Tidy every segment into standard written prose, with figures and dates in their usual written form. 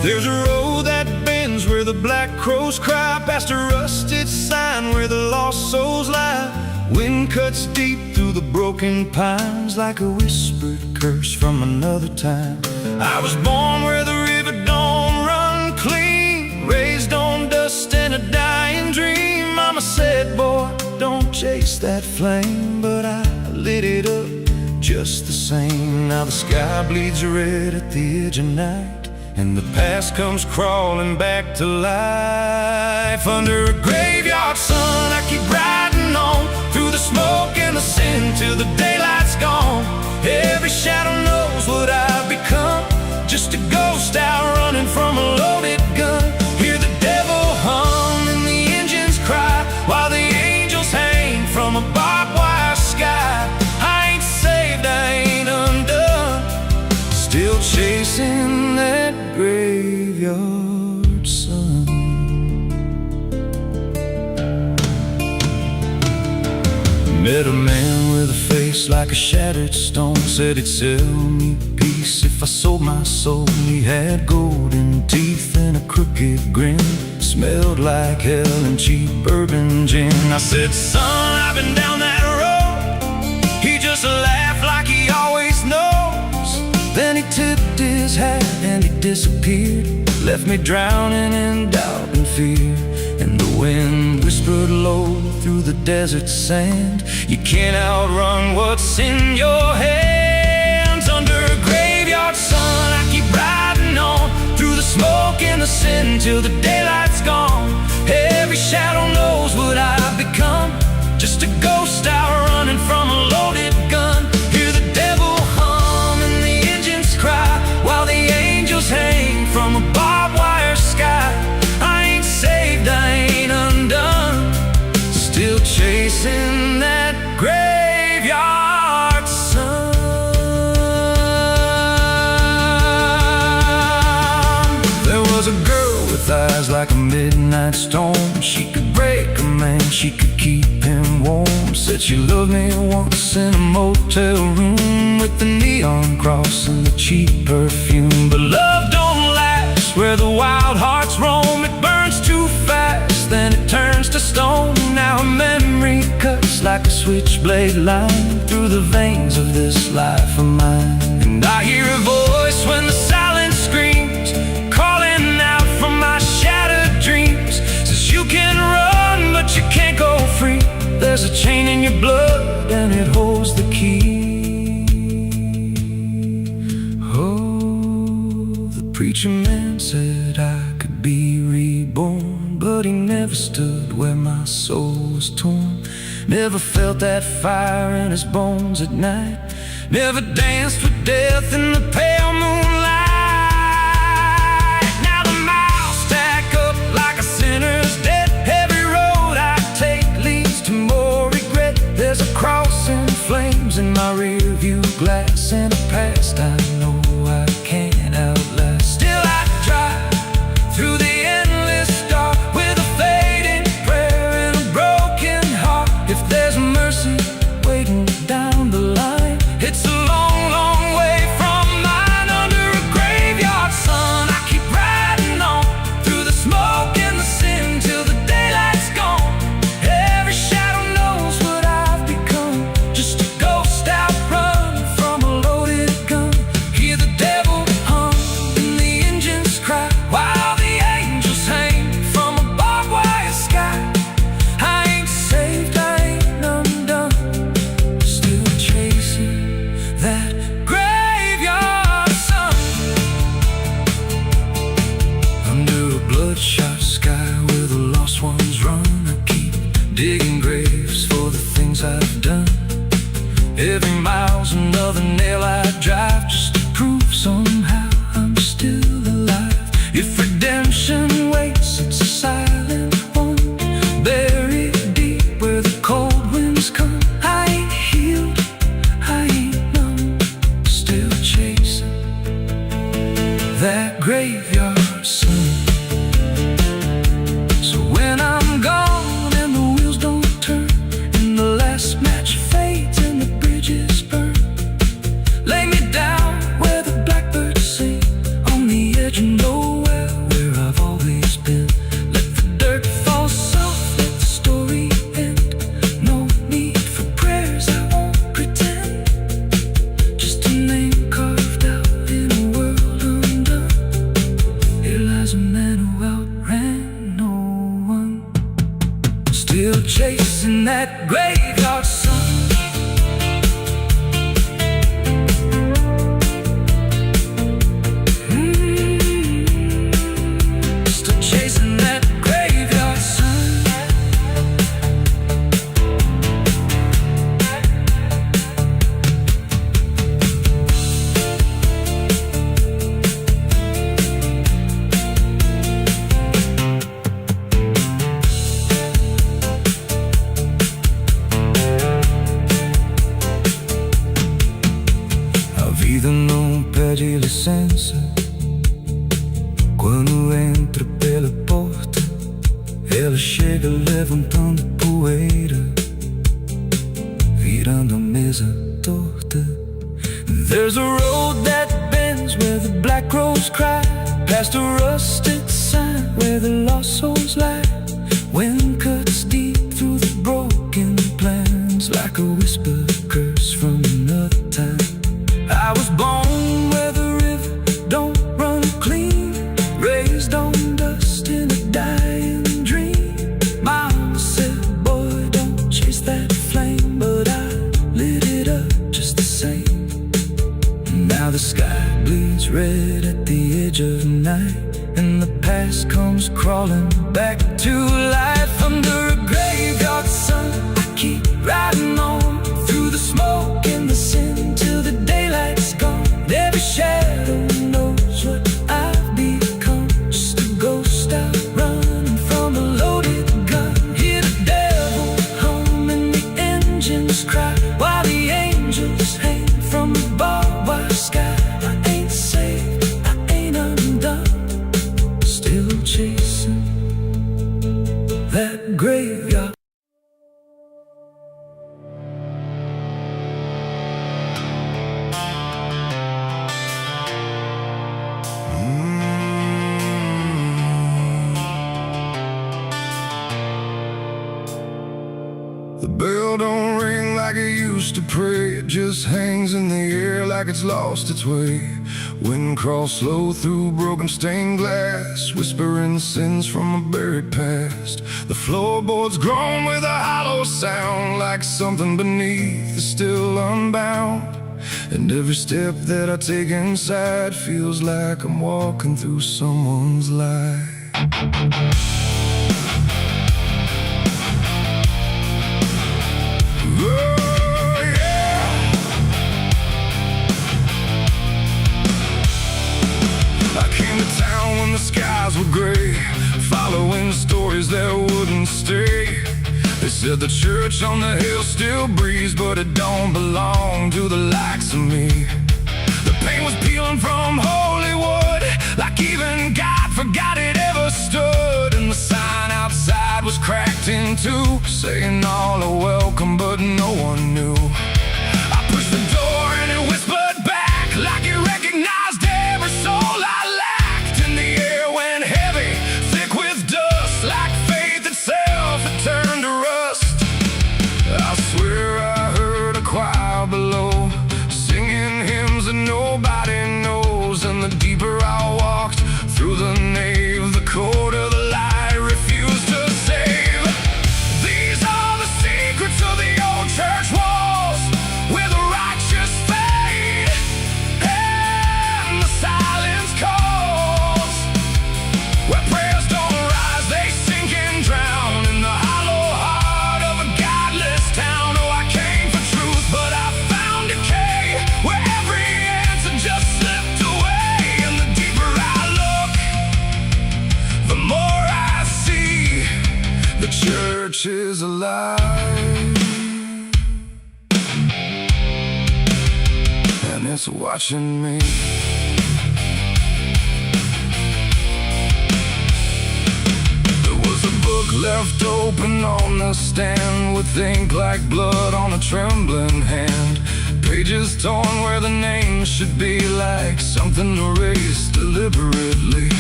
There's a road that bends where the black crows cry, past a rusted sign where the lost souls lie. Wind cuts deep through the broken pines like a whispered curse from another time. I was born where the river don't run clean, raised on dust and a dying dream. Mama said, boy, don't chase that flame, but I lit it up just the same. Now the sky bleeds red at the edge of night, and the past comes crawling back to life. Under a graveyard sun, I keep riding on through the smoke and the sin till the daylight's gone. Every shadow knows what I've become, just a ghost out running from a loaded gun. Hear the devil hum and the engines cry, while the angels hang from a barbed wire sky. I ain't saved, I ain't undone, still chasing that graveyard sun. Met a man with a face like a shattered stone, said he'd sell me peace if I sold my soul. He had golden teeth and a crooked grin, smelled like hell and cheap bourbon gin. I said, son, I've been down that road. He just laughed like he always knows. Then he tipped his hat and he disappeared, left me drowning in doubt and fear. And the wind whispered low through the desert sand, you can't outrun what's in your hands. Under a graveyard sun, I keep riding on through the smoke and the sin till the daylight's gone. Every shadow knows what I've become, just a ghost out running from a loaded gun. Hear the devil hum and the engines cry, while the angels hang from a barbed wire sky. I ain't saved, I ain't undone, still chasing that graveyard sun. There was a girl with eyes like a midnight storm. She could break a man, she could keep him warm. Said she loved me once in a motel room, with the neon cross and the cheap perfume. But love don't last where the wild hearts roam. It burns too fast, then it turns to stone. Now a memory cuts like a switchblade line through the veins of this life of mine. And I hear a voice when the silence screams, calling out from my shattered dreams. Says you can run, but you can't go free. There's a chain in your blood and it holds the key. Oh, the preacher man said I could be reborn, but he never stood where my soul was torn. Never felt that fire in his bones at night, never danced with death in the pale moonlight. Now the miles stack up like a sinner's debt. Every road I take leads to more regret. There's a cross in flames in my rear view glass, and a past I know I can't outlast. Still I drive through the endless dark with a fading prayer and a broken heart. If there's mercy waiting down the line, it's a long, long way from mine. Under a graveyard sun, I keep riding on through the smoke and the sin till the daylight's gone. Every shadow knows what I've become, just a ghost out running from a loaded gun. Hear the devil hum and the engines cry, while the angels hang from a barbed wire sky. I ain't saved, I ain't undone, still chasing that graveyard sun. Under a bloodshot sky where the lost ones run, I keep digging graves for the things I've done. Every mile's another nail I drive, just to prove somehow I'm still alive. If redemption waits, it's a silent one, buried deep where the cold winds come. I ain't healed, I ain't numb, still chasing that graveyard sun. So when I'm gone and the wheels don't turn, and the last match fades and the bridges burn, lay me down where the blackbirds sing, on the edge of nowhere. Quando entra pela porta, ela chega levantando poeira, virando a mesa torta. There's a road that bends where the black crows cry, past a rusted sign where the lost souls lie. Wind cuts deep through the broken plans, like a whispered curse from another time. I was born where the river don't run clean, raised on dust in a dying dream. Mama said, boy, don't chase that flame, but I lit it up just the same. Now the sky bleeds red at the edge of night, and the past comes crawling back to life. Under a graveyard sun, I keep riding on through the smoke and the sin till the daylight's gone. Every shadow knows what I've become, just a ghost out running from a loaded gun. Hear the devil hum and the engines cry, while the angels hang from the barbed wire sky. I ain't saved, I ain't undone, still chasing that graveyard. The bell don't ring like it used to pray, it just hangs in the air like it's lost its way. Wind crawls slow through broken stained glass, whispering sins from a buried past. The floorboards groan with a hollow sound, like something beneath is still unbound. And every step that I take inside feels like I'm walking through someone's life. The skies were gray, following stories that wouldn't stay. They said the church on the hill still breathes, but it don't belong to the likes of me. The paint was peeling from holy wood, like even God forgot it ever stood. And the sign outside was cracked in two, saying all are welcome, but no one knew. I pushed the door and it whispered back, like it recognized every soul I lacked. Like faith itself, it turned to rust. I swear I heard a choir below, singing hymns that nobody knows. And the deeper I walked through the nave, the colder the light refused to save. These are the secrets of the old church walls, where the righteous fade and the silence calls, where prayers don't rise, they sink and drown in the hollow heart of a godless town. Oh, I came for truth, but I found decay, where every answer just slipped away. And the deeper I look, the more I see the church is alive, and it's watching me. Left open on the stand, with ink like blood on a trembling hand. Pages torn where the name should be, like something erased deliberately.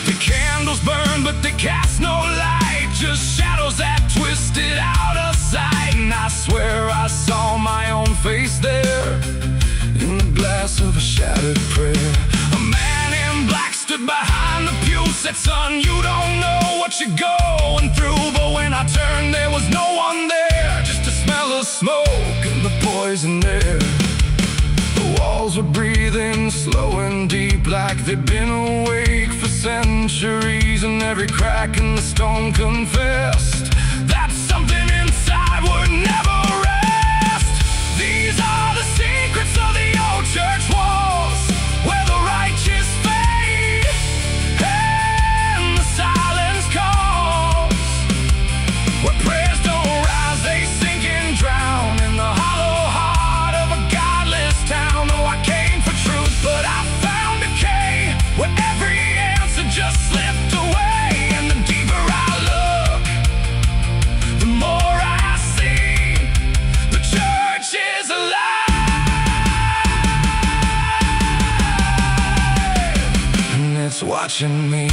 The candles burn, but they cast no light, just shadows that twisted out of sight. And I swear I saw my own face there, in the glass of a shattered prayer. A man in black stood behind the pew, said, son, you don't know what you're going through. But when I turned, there was no one there, just a smell of smoke and the poison air. The walls were breathing slow and deep, like they'd been awake for centuries. And every crack in the stone confessed that something inside would never rest. These are the secrets of the old church walls, where the righteous fade and the silence calls, where prayers don't rise, they sink and drown in the hollow heart of a godless town. Oh, I came for truth, but I found decay, where every answer just that's watching me.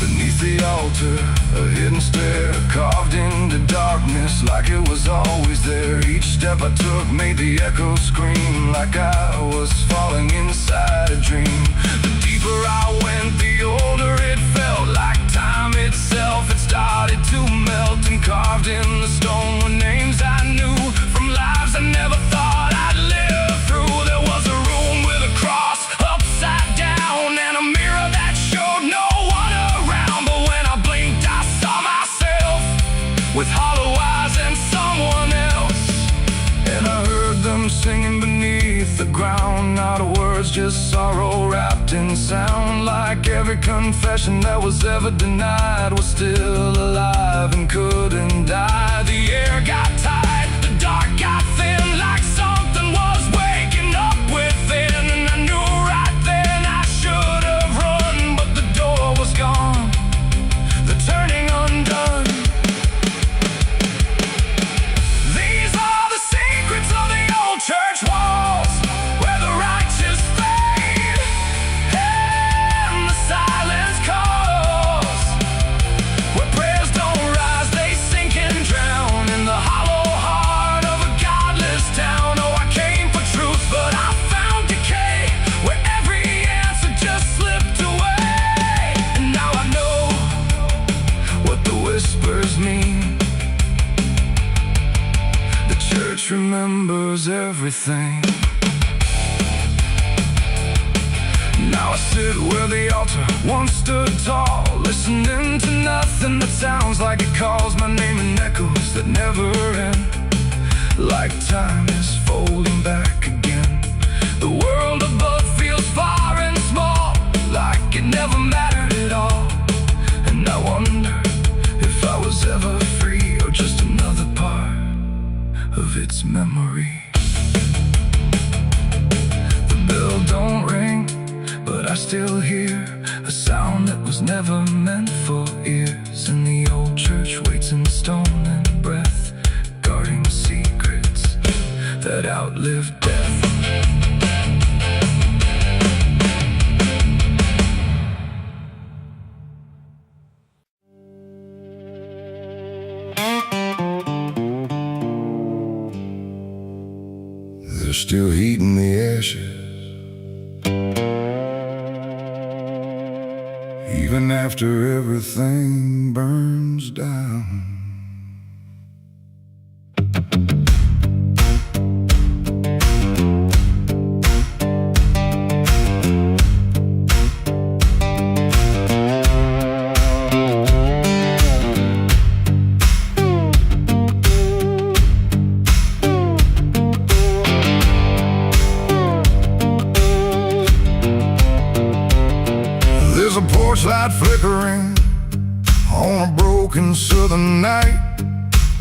Beneath the altar, a hidden stair carved into darkness like it was always there. Each step I took made the echo scream like I was falling inside a dream. The deeper I went, the older it felt, like time itself had started to melt. And carved in the stone were names I knew from lives I never thought I'd live through. There was a room with a cross upside down and a mirror that showed no one around. But when I blinked I saw myself with hollow eyes and someone else. And I heard them singing beneath the ground, not words, just sorrow wrapped in sound. Like every confession that was ever denied was still alive and couldn't die. The air got tight, the dark got thin, like something was waking up within. And I knew right then I should have run, but the door was gone, the turning undone. These are the secrets of the old church walls, where the righteous fade and the silence calls, where prayers don't rise, they sink and drown in the hollow heart of a godless town. Oh, I came for truth, but I found decay, where every answer just slipped away. And now I know what the whispers mean. The church remembers everything. Now I sit where the altar once stood tall, listening to nothing that sounds like it calls my name in echoes that never end. Like time is folding back again. The world above feels far and small, like it never mattered at all. And I wonder if I was ever free, or just another part of its memory. The bell don't ring, but I still hear a sound that was never meant for ears. And the old church waits in stone and breath, guarding secrets that outlive death. There's still heat in the ashes, even after everything burns down. There's a porch light flickering on a broken southern night,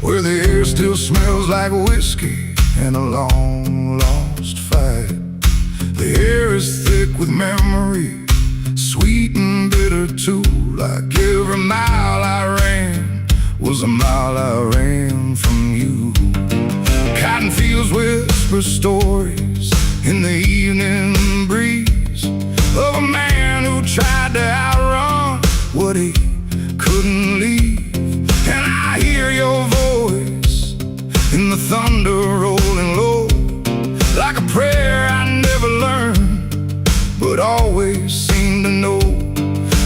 where the air still smells like whiskey and a long lost fight. The air is thick with memory, sweet and bitter too. Like every mile I ran was a mile I ran from you. Cotton fields whisper stories in the evening breeze of a man who tried to outrun what he couldn't leave. And I hear your voice in the thunder rolling low, like a prayer I never learned, but always seem to know.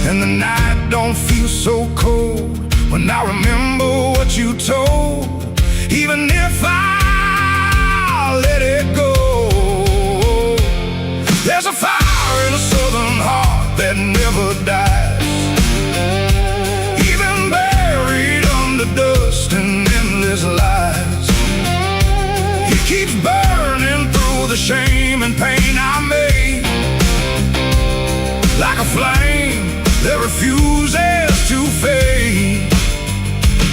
And the night don't feel so cold when I remember what you told, even if I let it go. There's a fire in a southern heart that never dies, even buried under dust and endless lies. It keeps burning through the shame and pain I made, like a flame that refuses to fade.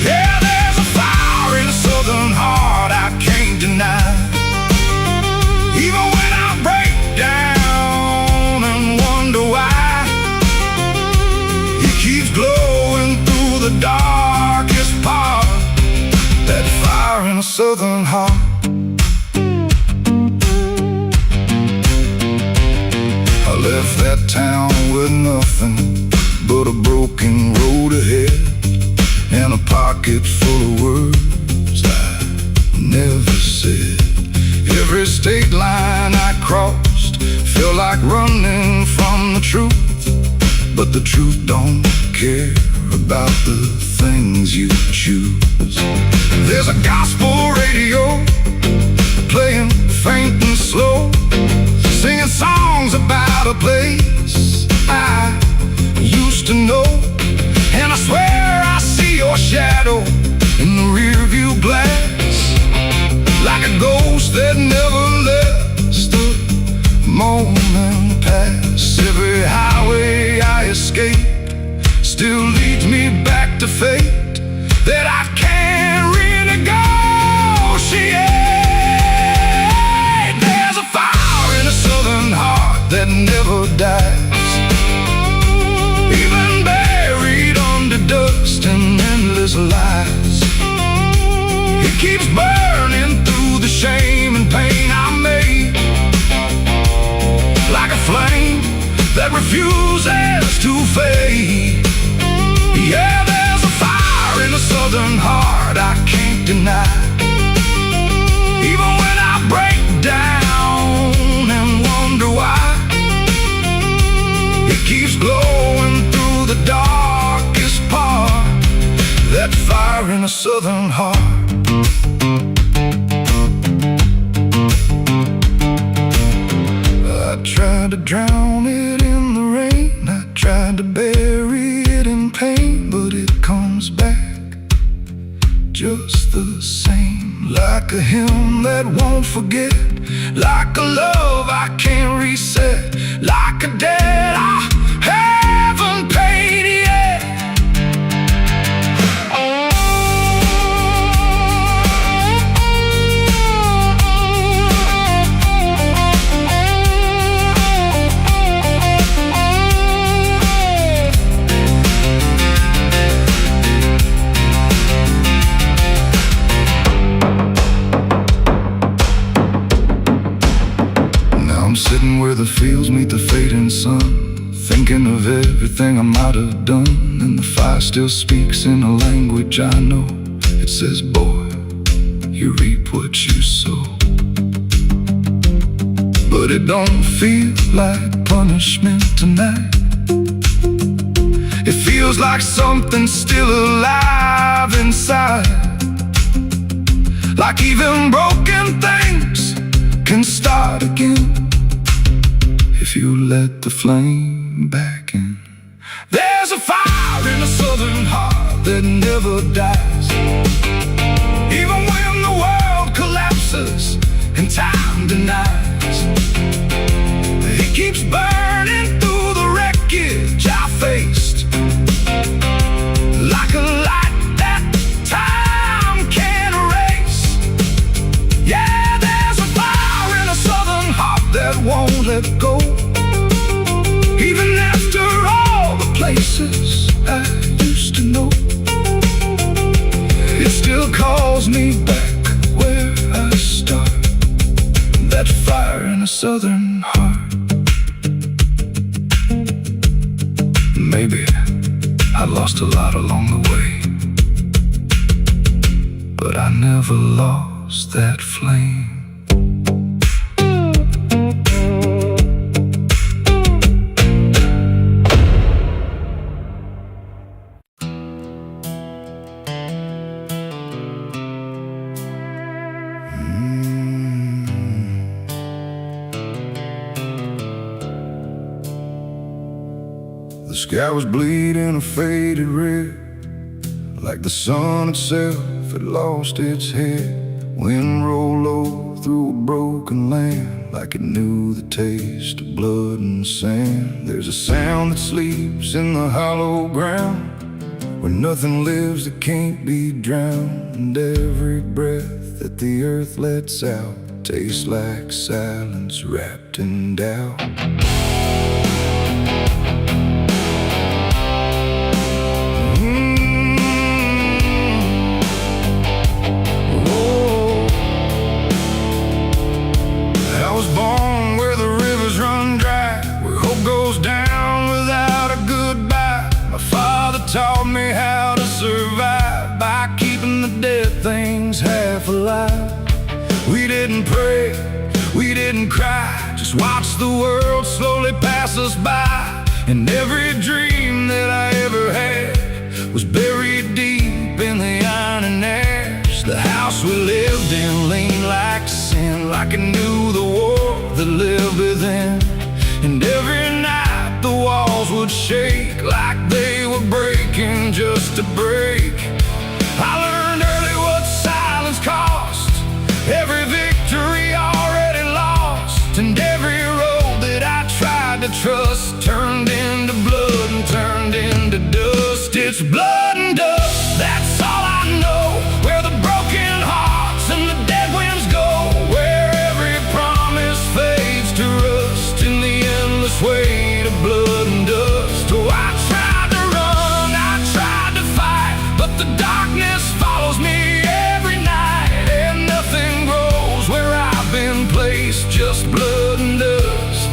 Yeah, there's a fire in a southern heart I can't deny, even when I break down and wonder why. It keeps glowing through the darkest part, that fire in a southern heart. nothing but a broken road ahead, and a pocket full of words I never said. Every state line I crossed felt like running from the truth, but the truth don't care about the things you choose. There's a gospel radio playing faint and slow, singing songs about a place I used to know. And I swear I see your shadow in the rearview glass, like a ghost that never lets the moment pass. Every highway I escape still leads me back to fate that I can't renegotiate. There's a fire in a southern heart that never dies, even buried under dust and endless lies. It keeps burning through the shame and pain I made, like a flame that refuses to fade. Yeah, there's a fire in a southern heart I can't deny, even when I break down and wonder why. It keeps glowing through the darkest part, that fire in a southern heart. I tried to drown it in the rain, I tried to bury it in pain, but it comes back just the same. Like a hymn that won't forget, like a love I can't reset, like a debt I haven't paid yet. Sitting where the fields meet the fading sun, thinking of everything I might have done, and the fire still speaks in a language I know. It says, boy, you reap what you sow. But it don't feel like punishment tonight. It feels like something still alive inside, like even broken things can start again if you let the flame back in. There's a fire in a southern heart that never dies, even when the world collapses and time denies. It keeps burning through the wreckage I faced, like a light that time can't erase. Yeah, there's a fire in a southern heart that won't let go, even after all the places I used to know. It still calls me back where I start, that fire in a southern heart. Maybe I lost a lot along the way, but I never lost that flame. The sky was bleeding a faded red, like the sun itself had lost its head. Wind rolled low through a broken land, like it knew the taste of blood and sand. There's a sound that sleeps in the hollow ground, where nothing lives that can't be drowned. And every breath that the earth lets out tastes like silence wrapped in doubt. I was born where the rivers run dry, where hope goes down without a didn't pray, we didn't cry, just watched the world slowly pass us by. And every dream that I ever had was buried deep in the iron and ash. The house we lived in leaned like sin, like it knew the war that lived within. And every night the walls would shake like they were breaking just to break. I learned early what silence cost, every victory already lost. And every road that I tried to trust turned into blood and turned into dust. It's blood and dust, that's all I know. Where the broken hearts and the dead winds go, where every promise fades to rust in the endless weight of blood and dust. Oh, I tried to run, I tried to fight, but the darkness follows me every night. And nothing grows where I've been placed, just blood and dust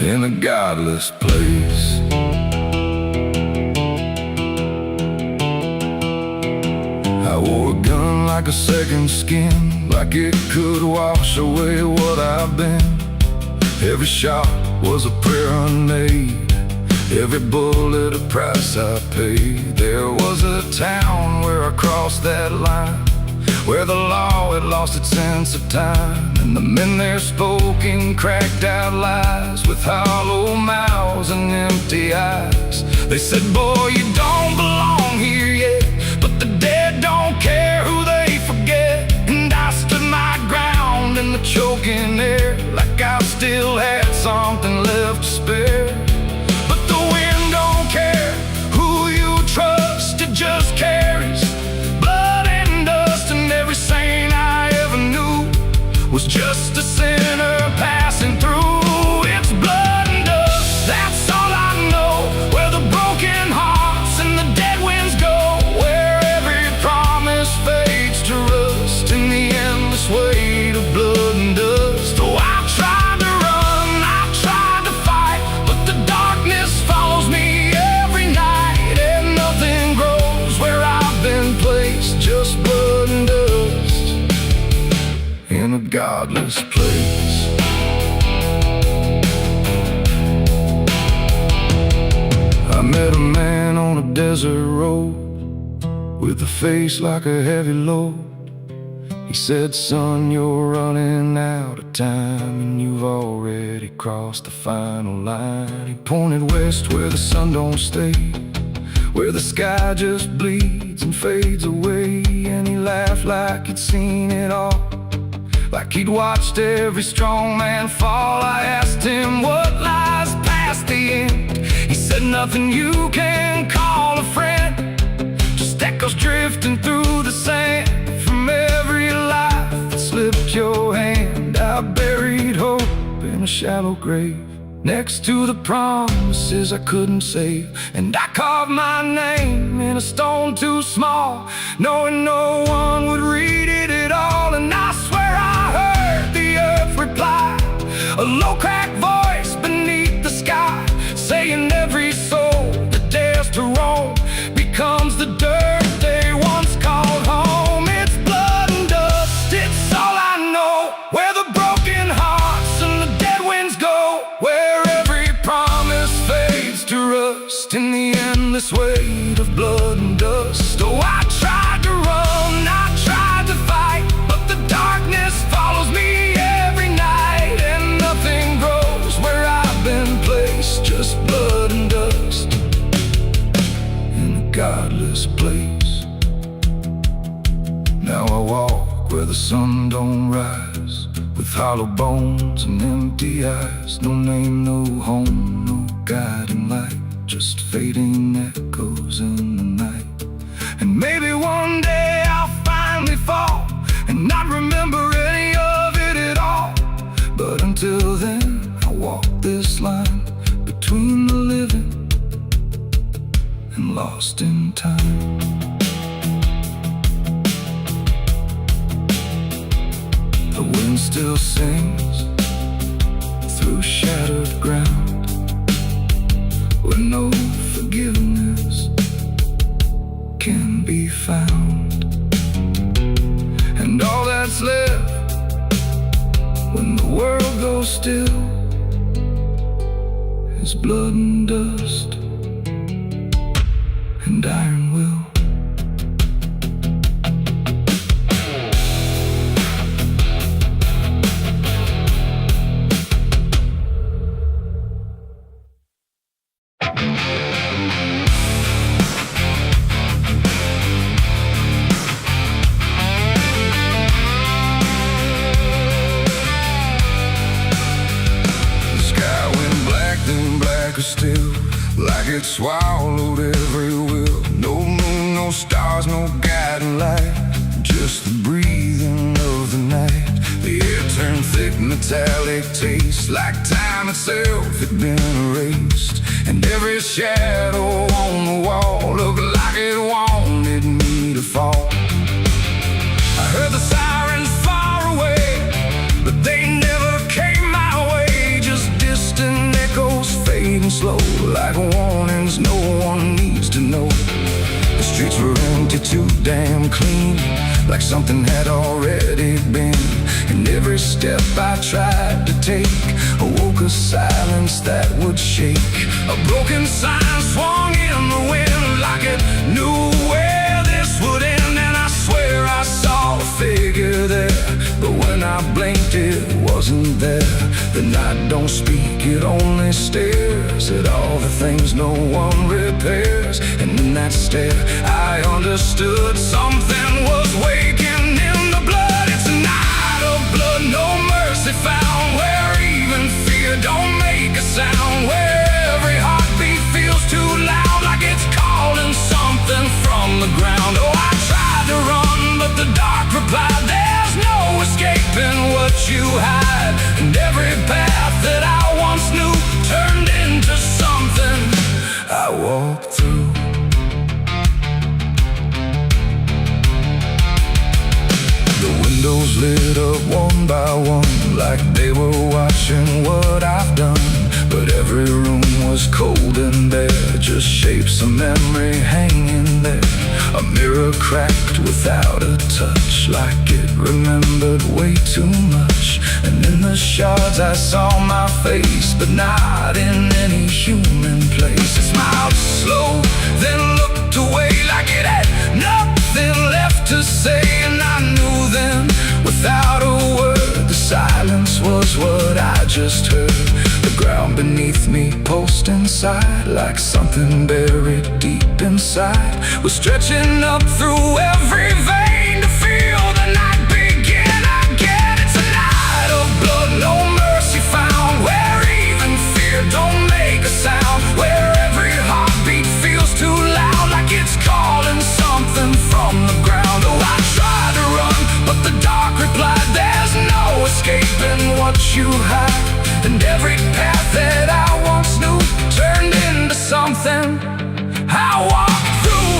in a godless place. I wore a gun like a second skin, like it could wash away what I've been. Every shot was a prayer unmade, every bullet a price I paid. There was a town where I crossed that line, where the law had lost its sense of time. And the men there spoke in cracked out lies, with hollow mouths and empty eyes. They said, boy, you don't belong here yet, but the dead don't care who they forget. And I stood my ground in the choking air, like I still had something left to spare. But the wind don't care who you trust, it just carries blood and dust. And every saint I ever knew was just a sinner passing through. It's blood and dust, that's all I know. Where the broken hearts and the dead winds go, where every promise fades to rust in the endless weight of blood and dust. Oh, I tried to run, I tried to fight, but the darkness follows me every night. And nothing grows where I've been placed, just blood and dust in a godless place. I met a man on a desert road, with a face like a heavy load. He said, son, you're running out of time, and you've already crossed the final line. He pointed west where the sun don't stay, where the sky just bleeds and fades away. And he laughed like he'd seen it all, like he'd watched every strong man fall. I asked him what lies past the end. He said, nothing you can call a friend, just echoes drifting through the sand from every life that slipped your hand. I buried hope in a shallow grave, next to the promises I couldn't save. And I carved my name in a stone too small, knowing no one would read it at all. And I swear I heard the earth reply, a low cracked voice beneath the sky, saying every soul that dares to roam becomes the dirt they once called home. It's blood and dust, it's all I know. Where the broken hearts and the dead winds go, where every promise fades to rust in the endless weight of blood and dust. Oh, I tried to run, I tried to fight, but the darkness follows me every night. And nothing grows where I've been placed, just blood and dust in a godless place. Now I walk where the sun don't rise, with hollow bones and empty eyes. No name, no home, no guiding light, just fading echoes in the night. And maybe one day I'll finally fall and not remember any of it at all. But until then, I walk this line between the living and lost in time. The wind still sings through shattered ground, where no forgiveness can be found. And And all that's left when the world goes still is blood and dust and iron will. Still, like it swallowed every will. No moon, no stars, no guiding light, just the breathing of the night. The air turned thick, metallic taste, like time itself had been erased. And every shadow on the wall looked like it wanted me to fall. I heard the sirens far away, but they never came my way. Just distant echoes fading slow, like warnings no one needs to know. The streets were empty, too damn clean, like something had already been. And every step I tried to take awoke a silence that would shake. A broken sign swung in the wind, like it knew where this would end. And I swear I saw a figure there, but when I blinked it wasn't there. The night don't speak, it only stares at all the things no one repairs. And in that stare I understood something was waking in the blood. It's a night of blood, no mercy found, where even fear don't make a sound, where every heartbeat feels too loud, like it's calling something from the ground. Oh, I tried to run, but the dark replied, there's no escaping what you hide. And every path that I once knew turned into something I walked through. The windows lit up one by one, like they were watching what I've done. But every room was cold and bare, just shapes of memory hanging there. A mirror cracked without a touch, like it remembered way too much. And in the shards I saw my face, but not in any human place. It smiled slow, then looked away, like it had nothing left to say. And I knew then, without a word, the silence was what I just heard. The ground beneath me pulsed inside, like something buried deep inside was stretching up through every vein to feel the night begin again. It's a night of blood, no mercy found, where even fear don't make a sound, where every heartbeat feels too loud, like it's calling something from the ground. Oh, I tried to run, but the dark replied, there's no escaping what you hide. And every path that I once knew turned into something I walked through.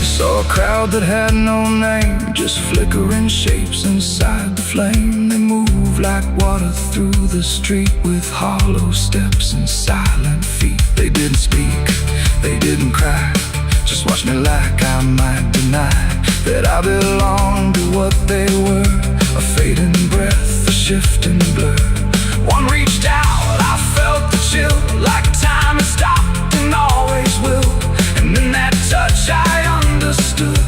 Saw a crowd that had no name, just flickering shapes inside the flame. They moved like water through the street, with hollow steps and silent feet. They didn't speak, they didn't cry, just watched me like I might deny that I belonged to what they were. A fading breath, a shifting blur. One reached out, I felt the chill, like time had stopped and always will. And in that touch I understood,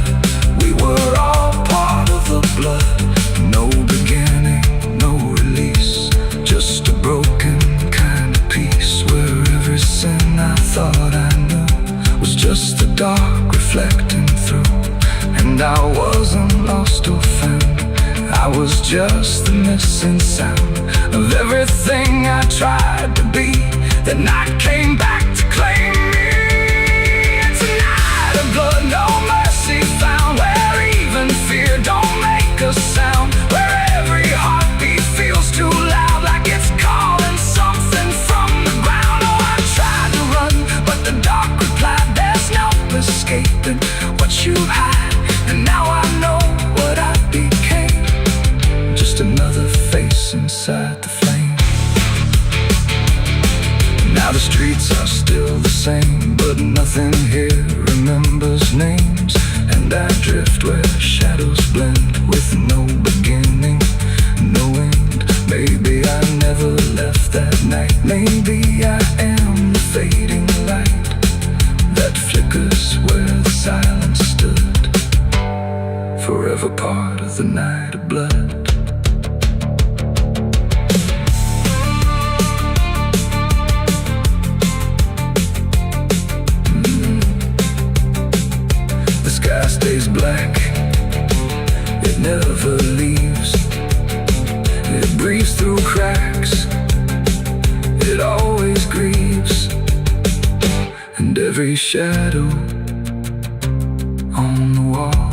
we were all part of the blood. No beginning, no release, just a broken kind of peace, where every sin I thought I knew was just the dark reflecting through. And I wasn't lost or found, I was just the missing sound of everything I tried to be. The night came back to claim me. It's a night of blood, no mercy found, where even fear don't make a sound, where every heartbeat feels too loud, like it's calling something from the ground. Oh, I tried to run, but the dark replied, there's no escaping what you hide. And now I know what I became, just another face inside the flame. Now the streets are still the same, but nothing here remains where shadows blend with no beginning, no end. Maybe I never left that night. Maybe I am the fading light that flickers where the silence stood, forever part of the night of blood. The sky stays black, it never leaves. It breathes through cracks, it always grieves. And every shadow on the wall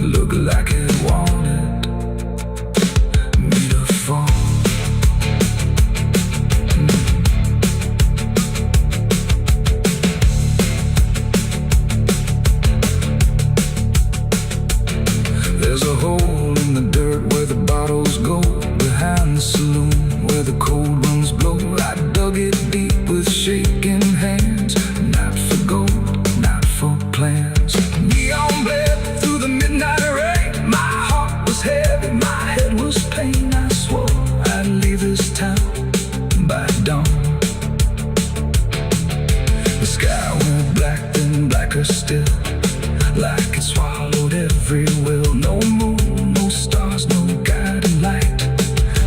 looked like it wanted me to fall. There's a hole in the dirt where the bottles go, behind the saloon where the cold winds blow. I dug it deep with shaking hands, not for gold, not for plans. Neon bled through the midnight rain. My heart was heavy, my head was pain. I swore I'd leave this town by dawn. The sky went black, then blacker still, like it swallowed every will. No moon, no stars, no guiding light,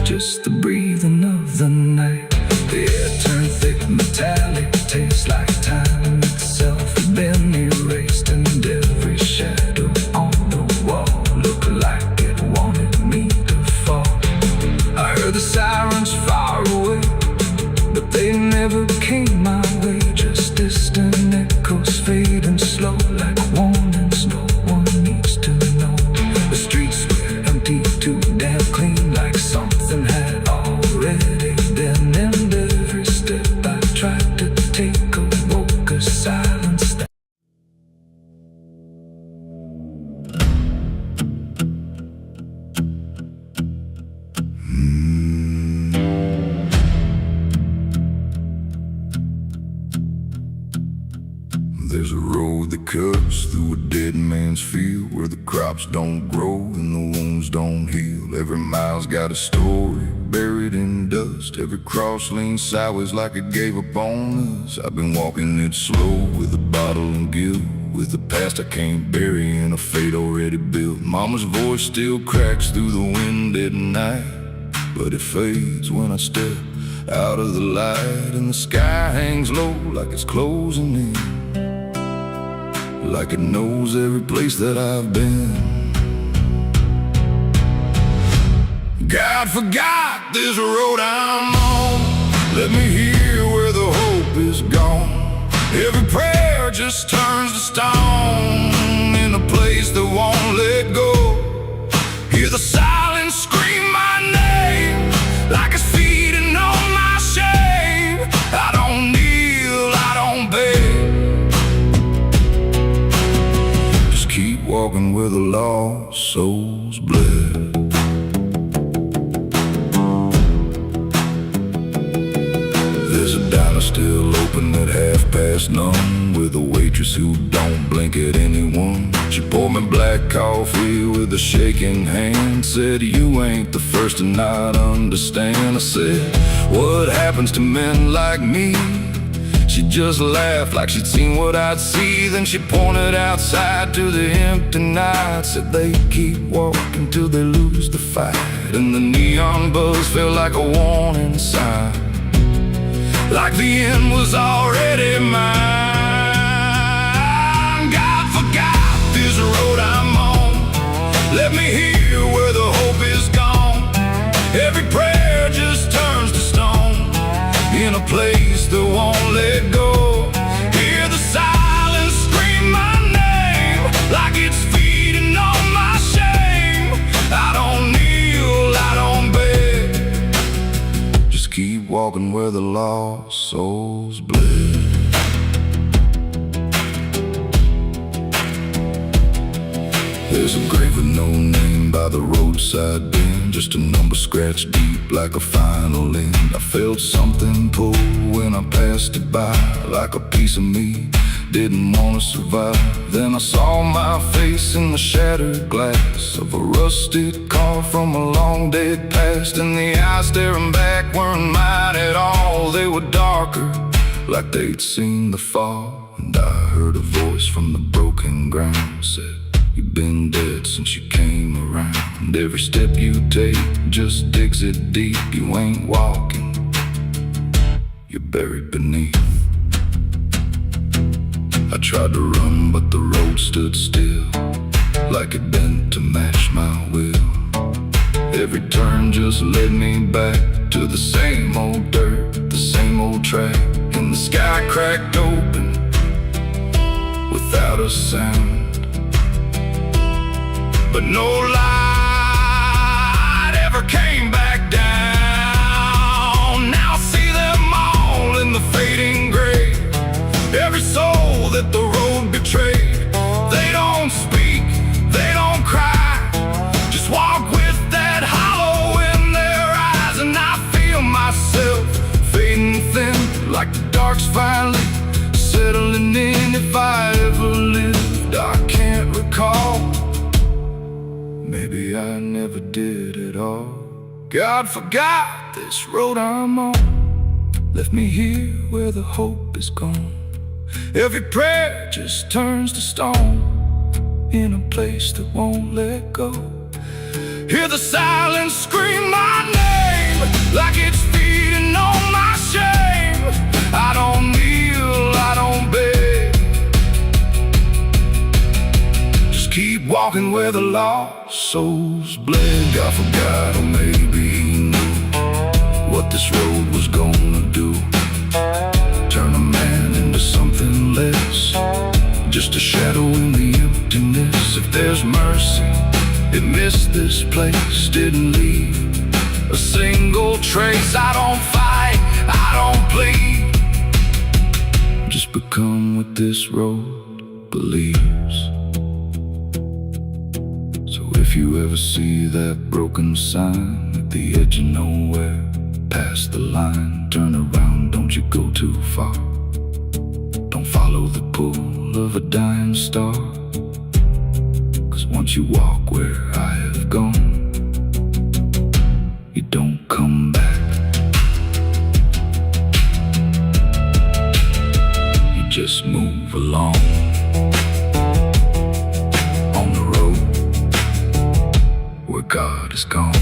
just the breathing of the night. The air turned thick, metallic, tastes like time itself had been erased. And every shadow on the wall looked like it wanted me to fall. I heard the sirens far away, but they never came my way. Just distant echoes fading slow, like warnings no one needs to know. The streets were empty, too damn clean, like something had already been. And every step I tried to take awoke a silence that There's a road that cuts through a dead man's field, where the crops don't grow and the wounds don't heal. Every mile's got a story buried in dust. Every cross leans sideways like it gave up on us. I've been walking it slow with a bottle and guilt, with the past I can't bury in a fate already built. Mama's voice still cracks through the wind at night, but it fades when I step out of the light. And the sky hangs low like it's closing in, like it knows every place that I've been. God forgot this road I'm on. Let me hear where the hope is gone. Every prayer just turns to stone in a place that won't let go. Hear the silence scream my name, like it's feeding on my shame. I don't kneel, I don't beg, keep walking where the lost souls bled. There's a diner still open at none, with a waitress who don't blink at anyone. She poured me black coffee with a shaking hand, said, "You ain't the first to not understand." I said, "What happens to men like me?" She just laughed like she'd seen what I'd see. Then she pointed outside to the empty night, said they keep walking till they lose the fight. And the neon buzz felt like a warning sign, like the end was already mine. God forgot this road I'm on. Let me hear where the hope is gone. Every prayer just turns to stone in a place that won't let go. Hear the silence scream my name, like it's feeding on my shame. I don't kneel, I don't beg, just keep walking where the lost souls bled. There's a grave with no name by the roadside bend, just a number scratched deep like a final end. I felt something pull when I passed it by, like a piece of me didn't want to survive. Then I saw my face in the shattered glass of a rusted car from a long dead past, and the eyes staring back weren't mine at all. They were darker, like they'd seen the fall. And I heard a voice from the broken ground said, "You've been dead since you came around. And every step you take just digs it deep. You ain't walking, you're buried beneath." I tried to run, but the road stood still, like it bent to match my will. Every turn just led me back to the same old dirt, the same old track. And the sky cracked open without a sound, but no light ever came back down. Now I see them all in the fading gray, every soul that the road betrayed. They don't speak, they don't cry, just walk with that hollow in their eyes. And I feel myself fading thin, like the dark's finally settling in. If I ever lived, I can't recall. Maybe I never did at all. God forgot this road I'm on, left me here where the hope is gone. Every prayer just turns to stone in a place that won't let go. Hear the silence scream my name, like it's feeding on my shame. I don't kneel, I don't beg, just keep walking where the lost souls bled. God forgot, or maybe he knew what this road was gonna do. Turn a man into something less, just a shadow in the emptiness. If there's mercy, it missed this place, didn't leave a single trace. I don't fight, I don't plead, just become what this road believes. So if you ever see that broken sign at the edge of nowhere, past the line, turn around, don't you go too far. Don't follow the pull of a dying star, 'cause once you walk where I have gone, you don't come back. You just move along on the road where God is gone.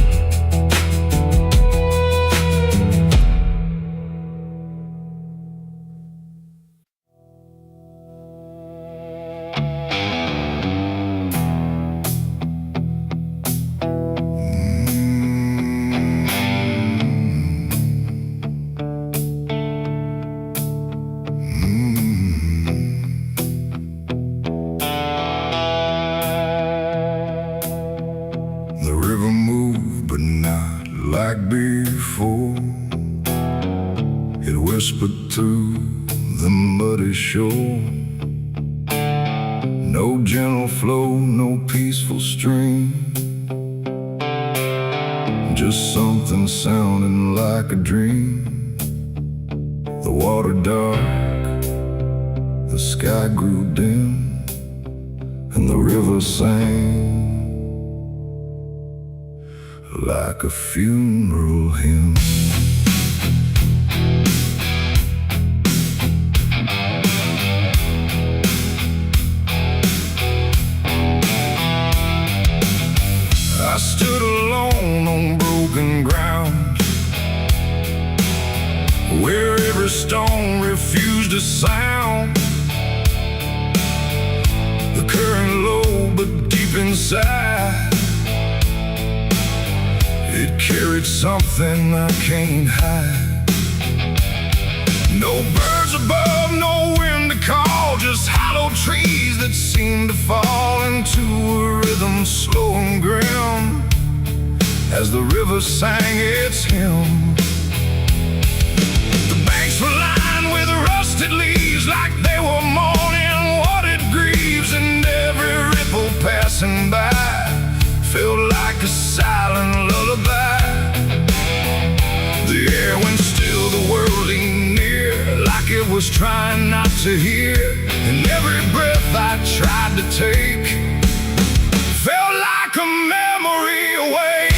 Like before, it whispered through the muddy shore. No gentle flow, no peaceful stream, just something sounding like a dream. The water dark, the sky grew dim, and the river sang like a funeral hymn. I stood alone on broken ground, where every stone refused a sound. The current low but deep inside, it carried something I can't hide. No birds above, no wind to call, just hollow trees that seem to fall into a rhythm slow and grim, as the river sang its hymn. The banks were lined with rusted leaves, like they were mourning what it grieves, and every ripple passing by felt like a silent lullaby. The air went still, the world leaned near, like it it was trying not to hear, and every breath I tried to take felt like a memory awake.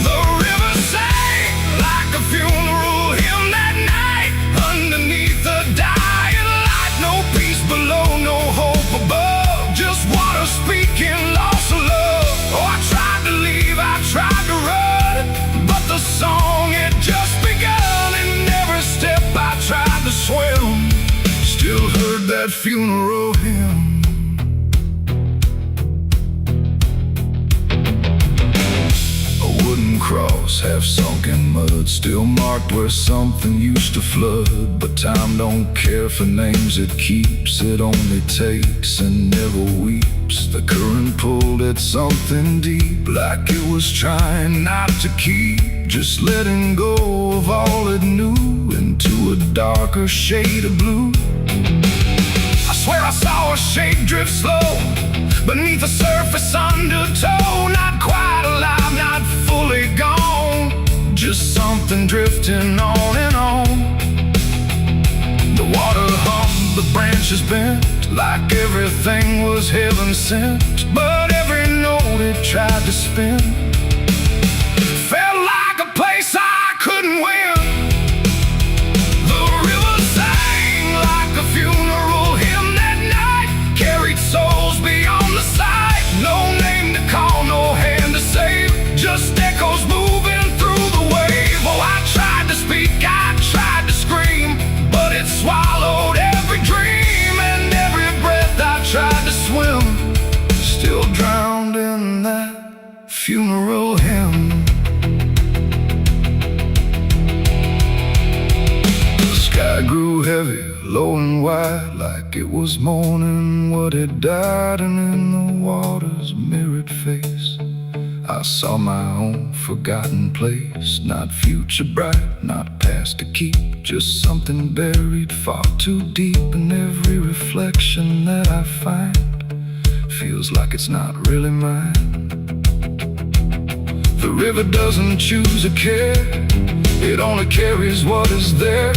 The river sang like a funeral hymn that night, underneath the dying light. No peace below, no hope above, just water speaking loss of love. Oh, I tried to leave, I tried to run, but the song had just begun, and every step I tried to swim still heard that funeral hymn. Cross, half sunk in mud, still marked where something used to flood. But time don't care for names it keeps, it only takes and never weeps. The current pulled at something deep, like it was trying not to keep, just letting go of all it knew into a darker shade of blue. I swear I saw a shape drift slow beneath the surface undertow, not quite alive, not fully gone, just something drifting on and on. The water hummed, the branches bent, like everything was heaven sent, but every note it tried to spin felt like a place I couldn't win. The river sang like a funeral hymn that night, carried souls beyond the sight. No name to call, no hand to save, just echoes moving through the wave. Oh, I tried to speak, I tried to scream, but it swallowed every dream, and every breath I tried to swim still drowned in that funeral hymn. The sky grew heavy, low and wide, like it was mourning what had died, and in the water's mirrored face I saw my own forgotten place. Not future bright, not past to keep, just something buried far too deep. And every reflection that I find feels like it's not really mine. The river doesn't choose or care, it only carries what is there.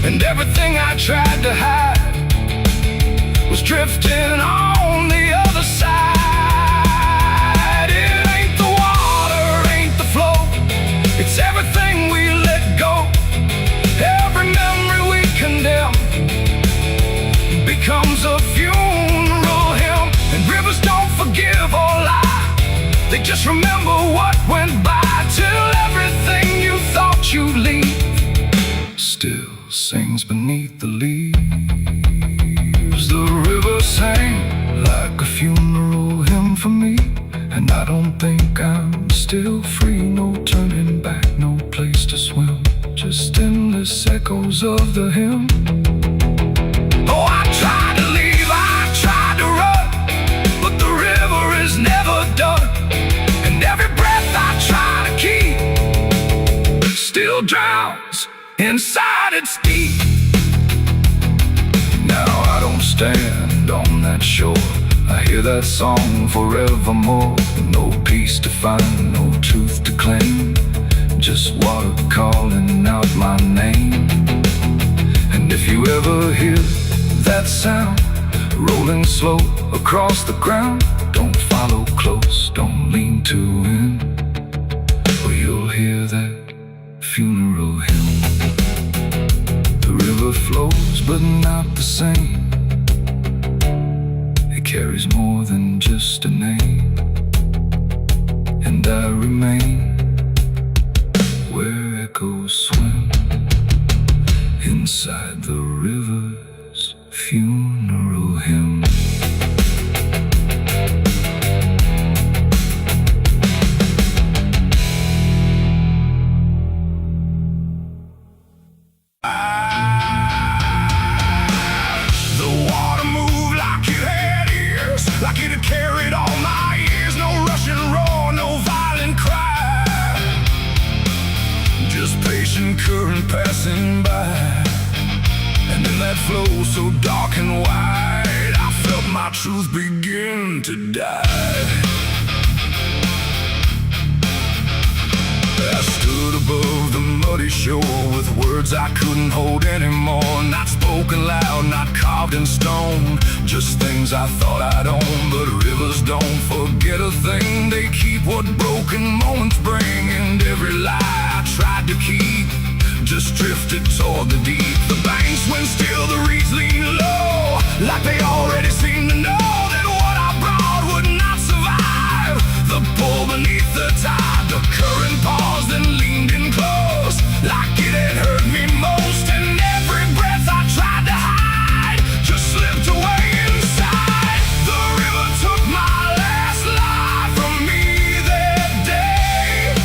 And everything I tried to hide was drifting on the other side. It ain't the water, ain't the flow, it's everything we let go. Every memory we condemn becomes a funeral hymn. And rivers don't forgive or lie, they just remember what went by, till everything you thought you'd leave still sings beneath the leaves. The river sang like a funeral hymn for me, and I don't think I'm still free. No turning back, no place to swim, just endless echoes of the hymn. Oh, I tried to leave, I tried to run, but the river is never done, and every breath I try to keep still drowns inside its deep. Now I don't stand on that shore, I hear that song forevermore. No peace to find, no truth to claim, just water calling out my name. And if you ever hear that sound rolling slow across the ground, don't follow close, don't lean too in, or you'll hear that funeral hymn. The river flows, but not the same, it carries more than just a name. And I remain where echoes swim, inside the river's funeral hymn. Like it had carried all my years, no rushing roar, no violent cry, just patient current passing by. And in that flow so dark and wide, I felt my truth begin to die. I stood above the muddy shore with words I couldn't hold anymore. Not spoken loud, not carved in stone, just things I thought I'd own. But rivers don't forget a thing, they keep what broken moments bring. And every lie I tried to keep just drifted toward the deep. The banks went still, the reeds lean low, like they already seem to know that what I brought would not survive the pull beneath the tide. The current paused and leaned in close, like it had hurt me most. And every breath I tried to hide just slipped away inside. The river took my last lie from me that day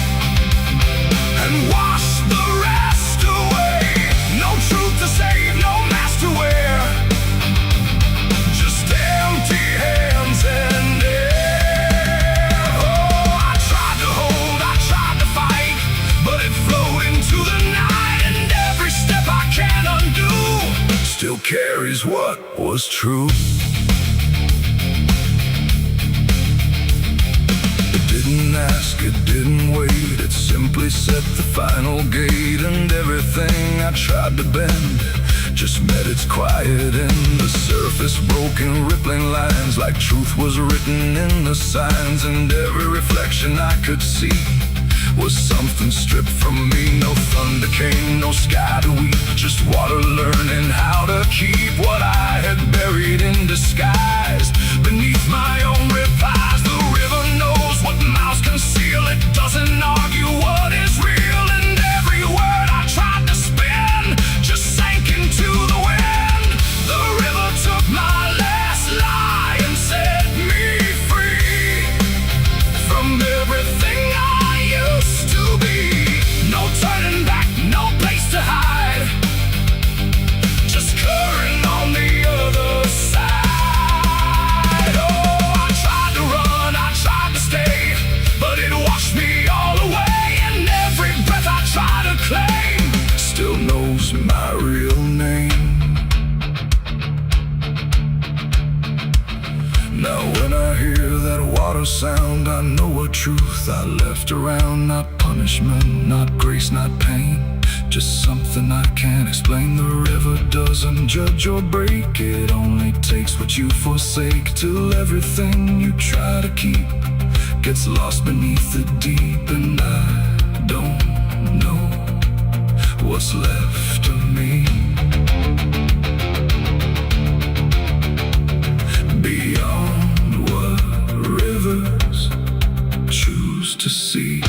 and washed the rest away. No truth to save, no mask to wear, just empty hands and air. Oh, I tried to hold, I tried to fight, but it flowed into the night. And every step I can't undo still carries what was true. It didn't ask, it didn't wait, it simply set the final gate. And everything I tried to bend just met its quiet end. The surface broke in rippling lines, like truth was written in the signs. And every reflection I could see was something stripped from me. No thunder came, no sky to weep, just water learning how to keep what I had buried in disguise beneath my own replies. The river knows what mouths conceal, it doesn't argue what is real. And every word I tried to spin just sank into the wind. The river took my last lie and set me free from everything I used to be. No turning back, no place to hide, just current on the other side. Oh, I tried to run, I tried to stay, but it washed me all away. And every breath I try to claim still knows my real name. Now when I hear that water sound, I know a truth I left around. Not punishment, not grace, not pain, just something I can't explain. The river doesn't judge or break, it only takes what you forsake, till everything you try to keep gets lost beneath the deep. And I don't know what's left of me beyond what rivers choose to see.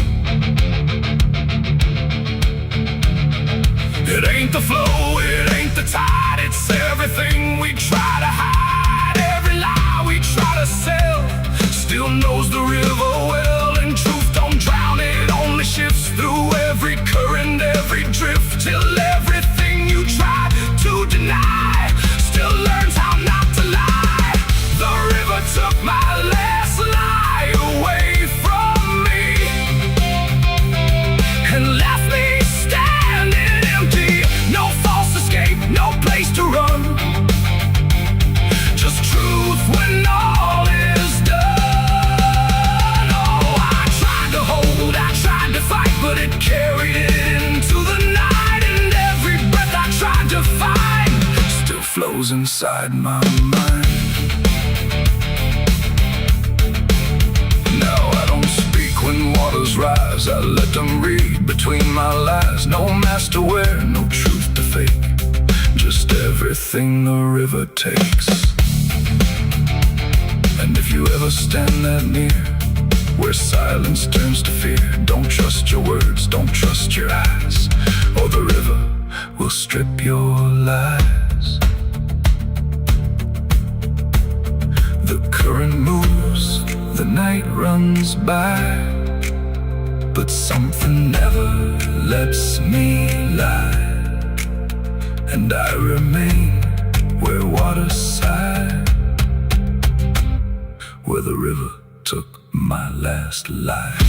It ain't the flow, it ain't the tide, it's everything we try to hide. Every lie we try to sell still knows the river well. And truth don't drown, it only shifts through every current, every drift, till everything you try to deny still learns how not to lie. The river took my last lie away from me and left me standing empty. No false escape, no place to run, just truth when all is done. Oh, I tried to hold, I tried to fight, but it carried it into the night. And every breath I tried to find still flows inside my mind. Now I don't speak when waters rise, I let them read between my lies. No mask to wear, no truth to fake, just everything the river takes. And if you ever stand that near, where silence turns to fear, don't trust your words, don't trust your eyes, or the river will strip your lies. The current moves, the night runs by, but something never lets me lie. And I remain where water sighed, where the river took my last life.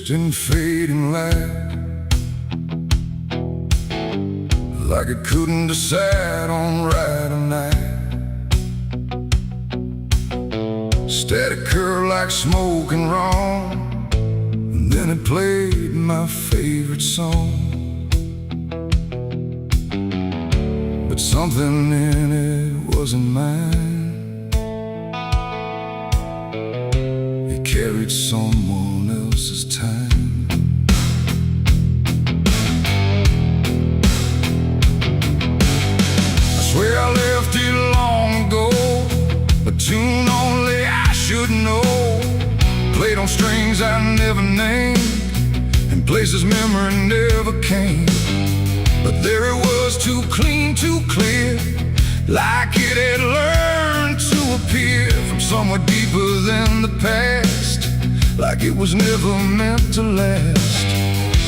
distant fading light, like it couldn't decide on right or night. Static curl like smoke and wrong, and then it played my favorite song. But something in it wasn't mine. It carried someone else's time. I swear I left it long ago, a tune only I should know, played on strings I never named, in places memory never came. But there it was, too clean, too clear, like it had learned to appear from somewhere deeper than the past, like it was never meant to last.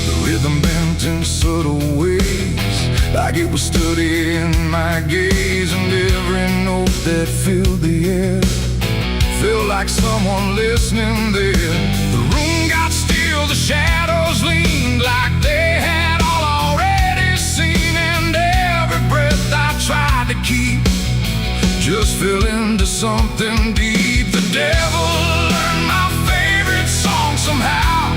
The rhythm bent in subtle ways, like it was studying my gaze, and every note that filled the air felt like someone listening there. The room got still, the shadows leaned like they had all already seen, and every breath I tried to keep just fell into something deep. The devil learned my favorite song somehow,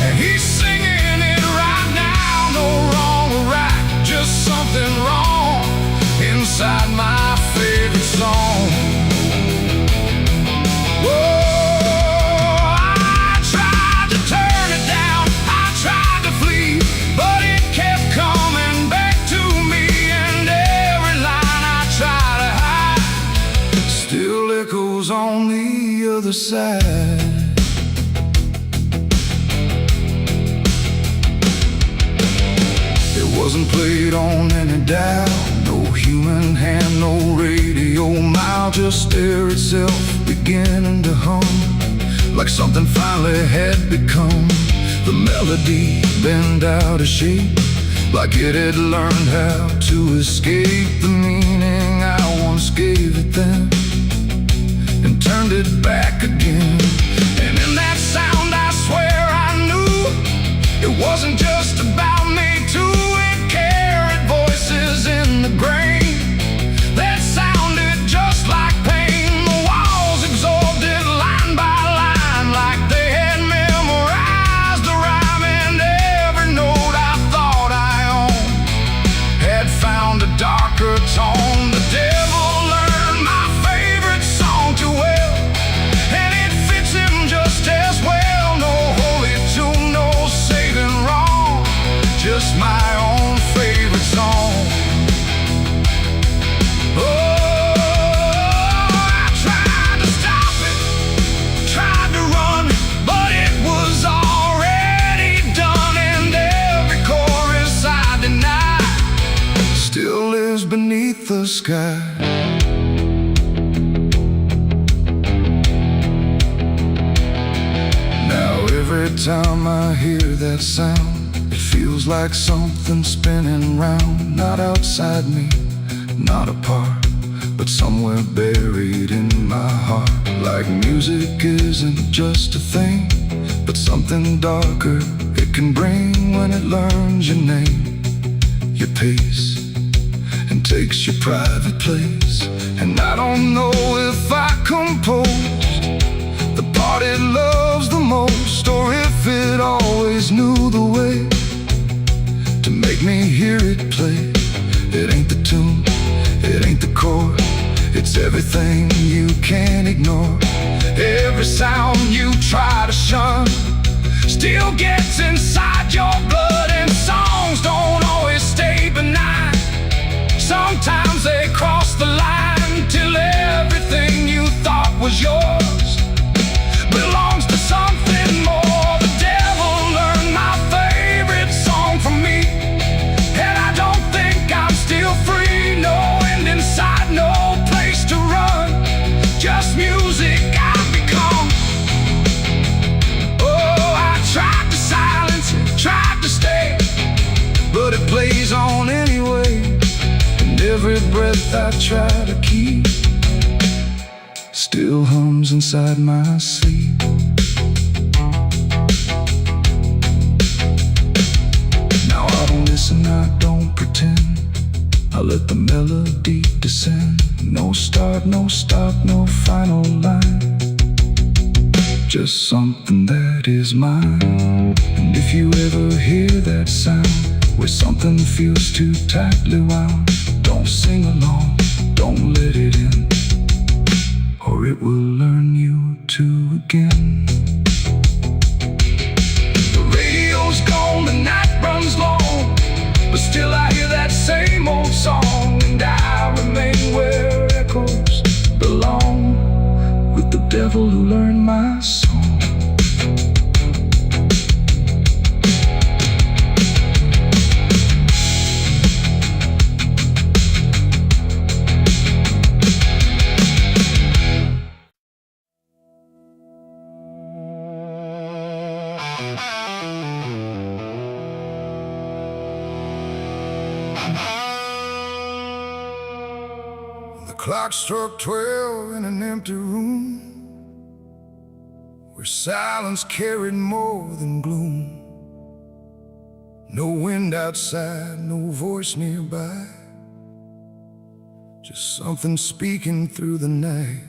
and he's singing it right now. No wrong or right, just something wrong inside my favorite song. On the other side, it wasn't played on any dial, no human hand, no radio mile, just air itself beginning to hum, like something finally had become. The melody bent out of shape, like it had learned how to escape the meaning I once gave it then, and turned it back again. And in that sound I swear I knew it wasn't just about me too. It carried voices in the grain that sounded just like pain. The walls absorbed it line by line, like they had memorized the rhyme, and every note I thought I owned had found a darker tone. The devil learned my favorite song too well, and it fits him just as well. No holy tune, no saving wrong, just my own favorite song. Oh, I tried to stop it, tried to run, but it was already done, and every chorus I denied still lives beneath the sky. Every time I hear that sound, it feels like something spinning round, not outside me, not apart, but somewhere buried in my heart. Like music isn't just a thing, but something darker it can bring when it learns your name, your pace, and takes your private place. And I don't know if I composed the part it loves the most, or if it always knew the way to make me hear it play. It ain't the tune, it ain't the chord, it's everything you can't ignore. Every sound you try to shun still gets inside your blood, and songs don't always stay benign. Sometimes they cross the line till everything you thought was yours belongs to something more. The devil learned my favorite song from me, and I don't think I'm still free. No end inside, no place to run, just music I've become. Oh, I tried to silence it, tried to stay, but it plays on anyway, and every breath I try to keep still hums inside my sleep. I let the melody descend. No start, no stop, no final line. Just something that is mine. And if you ever hear that sound, where something feels too tightly wound, don't sing along, don't let it in, or it will learn you to again. The radio's gone, the night runs long, but still I hear that same old song. And I remain where echoes belong, with the devil who learned my song. The clock struck 12 in an empty room, where silence carried more than gloom. No wind outside, no voice nearby, just something speaking through the night.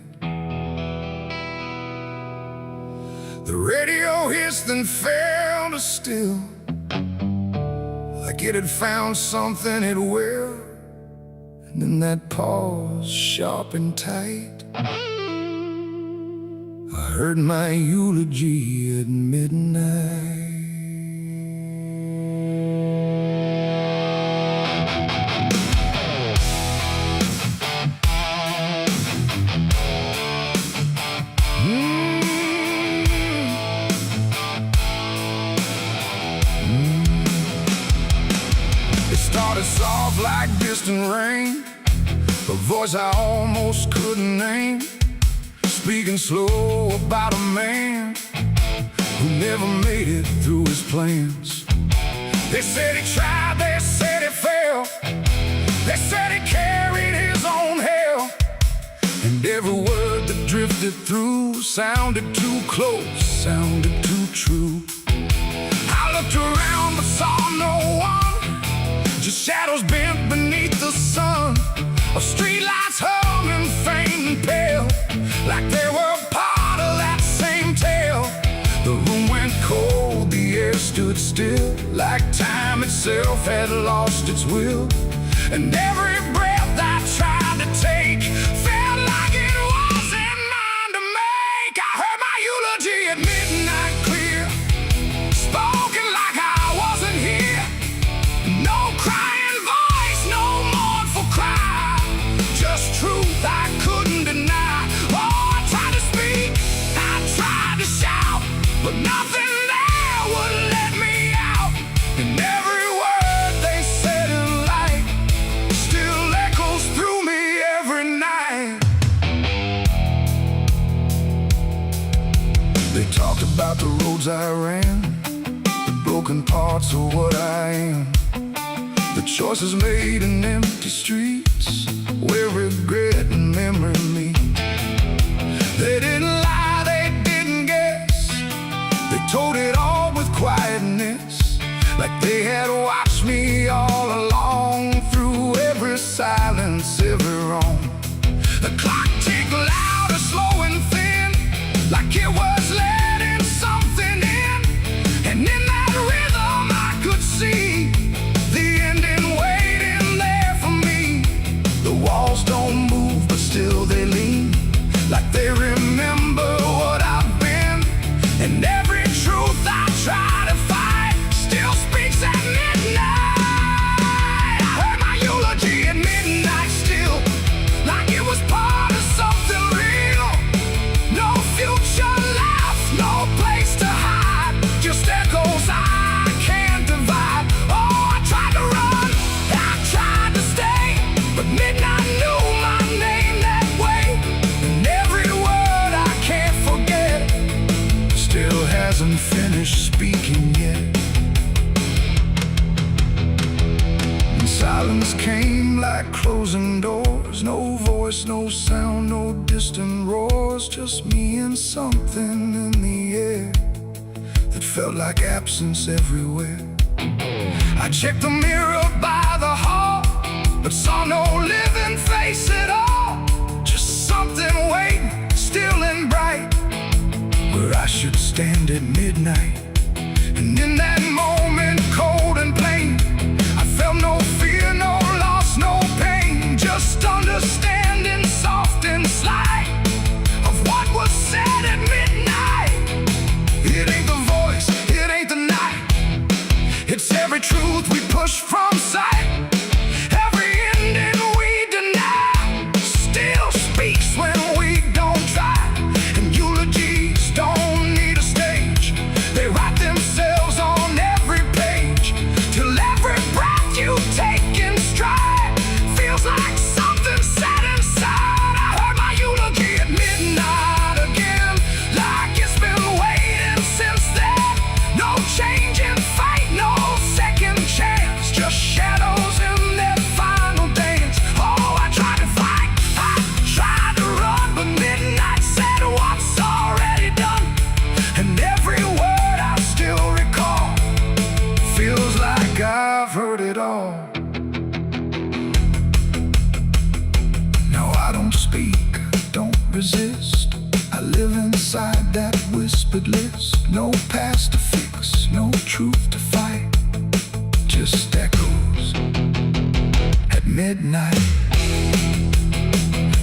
The radio hissed and fell to still, like it had found something it will. And in that pause, sharp and tight, I heard my eulogy at midnight. It started soft like distant rain, a voice I almost couldn't name, speaking slow about a man who never made it through his plans. They said he tried, they said he failed, they said he carried his own hell, and every word that drifted through sounded too close, sounded too true. I looked around but saw no one, just shadows bent beneath the sun, of streetlights humming faint and pale, like they were part of that same tale. The room went cold, the air stood still, like time itself had lost its will. And every breath I tried to take felt like it wasn't mine to make. I heard my eulogy at midnight clear, spoken like I wasn't here. No crying voice, no mournful cry, just truth I couldn't deny. Oh, I tried to speak, I tried to shout, but nothing there would let me out. And every word they said in light still echoes through me every night. They talked about the roads I ran, the broken parts of what I am, the choices made in empty streets where regret and memory meet. They didn't lie, they didn't guess, they told it all with quietness, like they had watched me all along, through every silence, every wrong. The clock ticked louder, slow and thin, like it was letting something in. And in that rhythm I could see the ending waiting there for me. The walls don't move, but still they lean, like they remember what I've been. And every truth I try to fight still speaks at midnight. I heard my eulogy at midnight still, like it was part of something real. No future left, no place to hide, just echoes I can't divide. Oh, I tried to run, I tried to stay, but midnight knew my name that way. And every word I can't forget still hasn't finished speaking yet. And silence came like closing doors, no voice, no sound, no distant roars, just me and something in the air that felt like absence everywhere. I checked the mirror by the hall, but saw no living face at all. Just something waiting, still and bright, where I should stand at midnight. And in that moment, cold and plain, I felt no fear, no loss, no pain. Just understanding, soft and slight, of what was said at midnight. It ain't the voice, it ain't the night, it's every truth we push from sight. Every ending we deny still speaks when we don't try. And eulogies don't need a stage, they write themselves on every page, till every breath you take in stride feels like something set inside. I heard my eulogy at midnight again, like it's been waiting since then. No change in fate, no second chance, just shadows in their final dance. Oh, I tried to fight, I tried to run, but midnight said what's already done. And every word I still recall feels like I've heard it all. No, I don't speak, don't resist, I live inside that whispered list. No past to fix, no truth to fight, just echoes at midnight.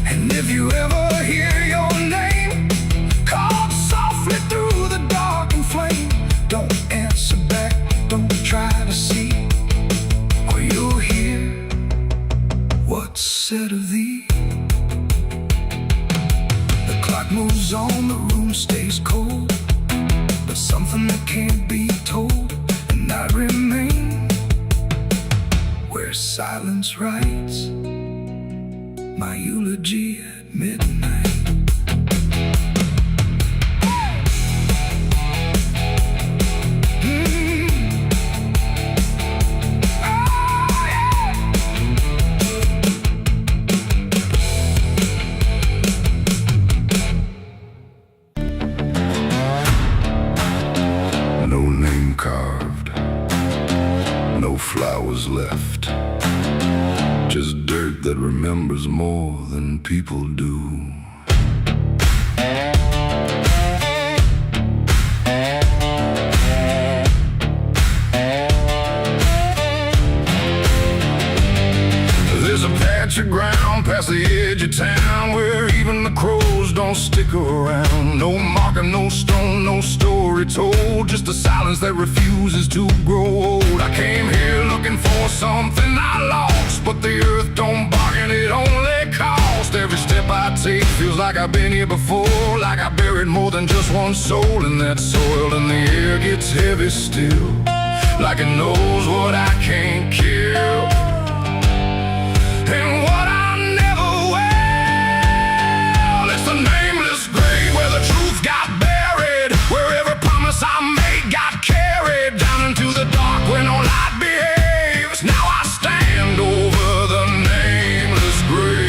And if you ever hear your name called softly through the dark and flame, don't answer back, don't try to see, or you'll hear what's said of thee. The clock moves on, the room stays cold, but something that can't be told, and I remain where silence writes my eulogy at midnight. No name carved, no flowers left, just dirt that remembers more than people do. There's a patch of ground past the edge of town where even the crows don't stick around. No marker, no stone, no story told, just a silence that refuses to grow old. I came here looking for something I lost, but the earth don't bargain, it only costs. Every step I take feels like I've been here before, like I buried more than just one soul in that soil. And the air gets heavy still, like it knows what I can't kill, and what I never will. It's the nameless grave where the truth got buried, where every promise I made got carried down into the dark where no light behaves. Now I stand over the nameless grave.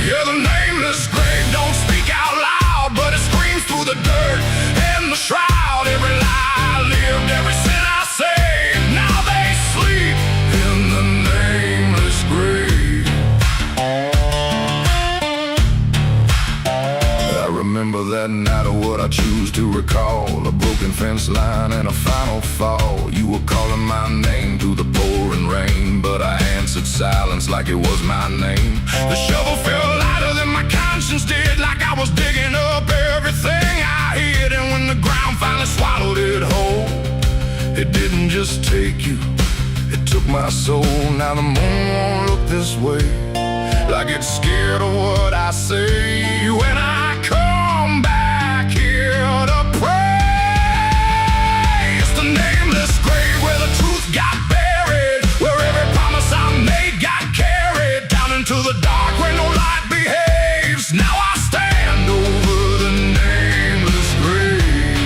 Yeah, the nameless grave don't speak out loud, but it screams through the dirt and the shroud. Every lie I lived, every sin I saved, now they sleep in the nameless grave. I remember that night of what I choose to recall, a broken fence line and a final fall. You were calling my name through the pouring rain, but I answered silence like it was my name. The shovel felt lighter than my conscience did, like I was digging up everything I hid. And when the ground finally swallowed it whole, it didn't just take you, it took my soul. Now the moon won't look this way, like it's scared of what I say. When I come back here to pray, it's the nameless grave where the truth got buried, where every promise I made got carried down into the dark where no light behaves. Now I stand over the nameless grave.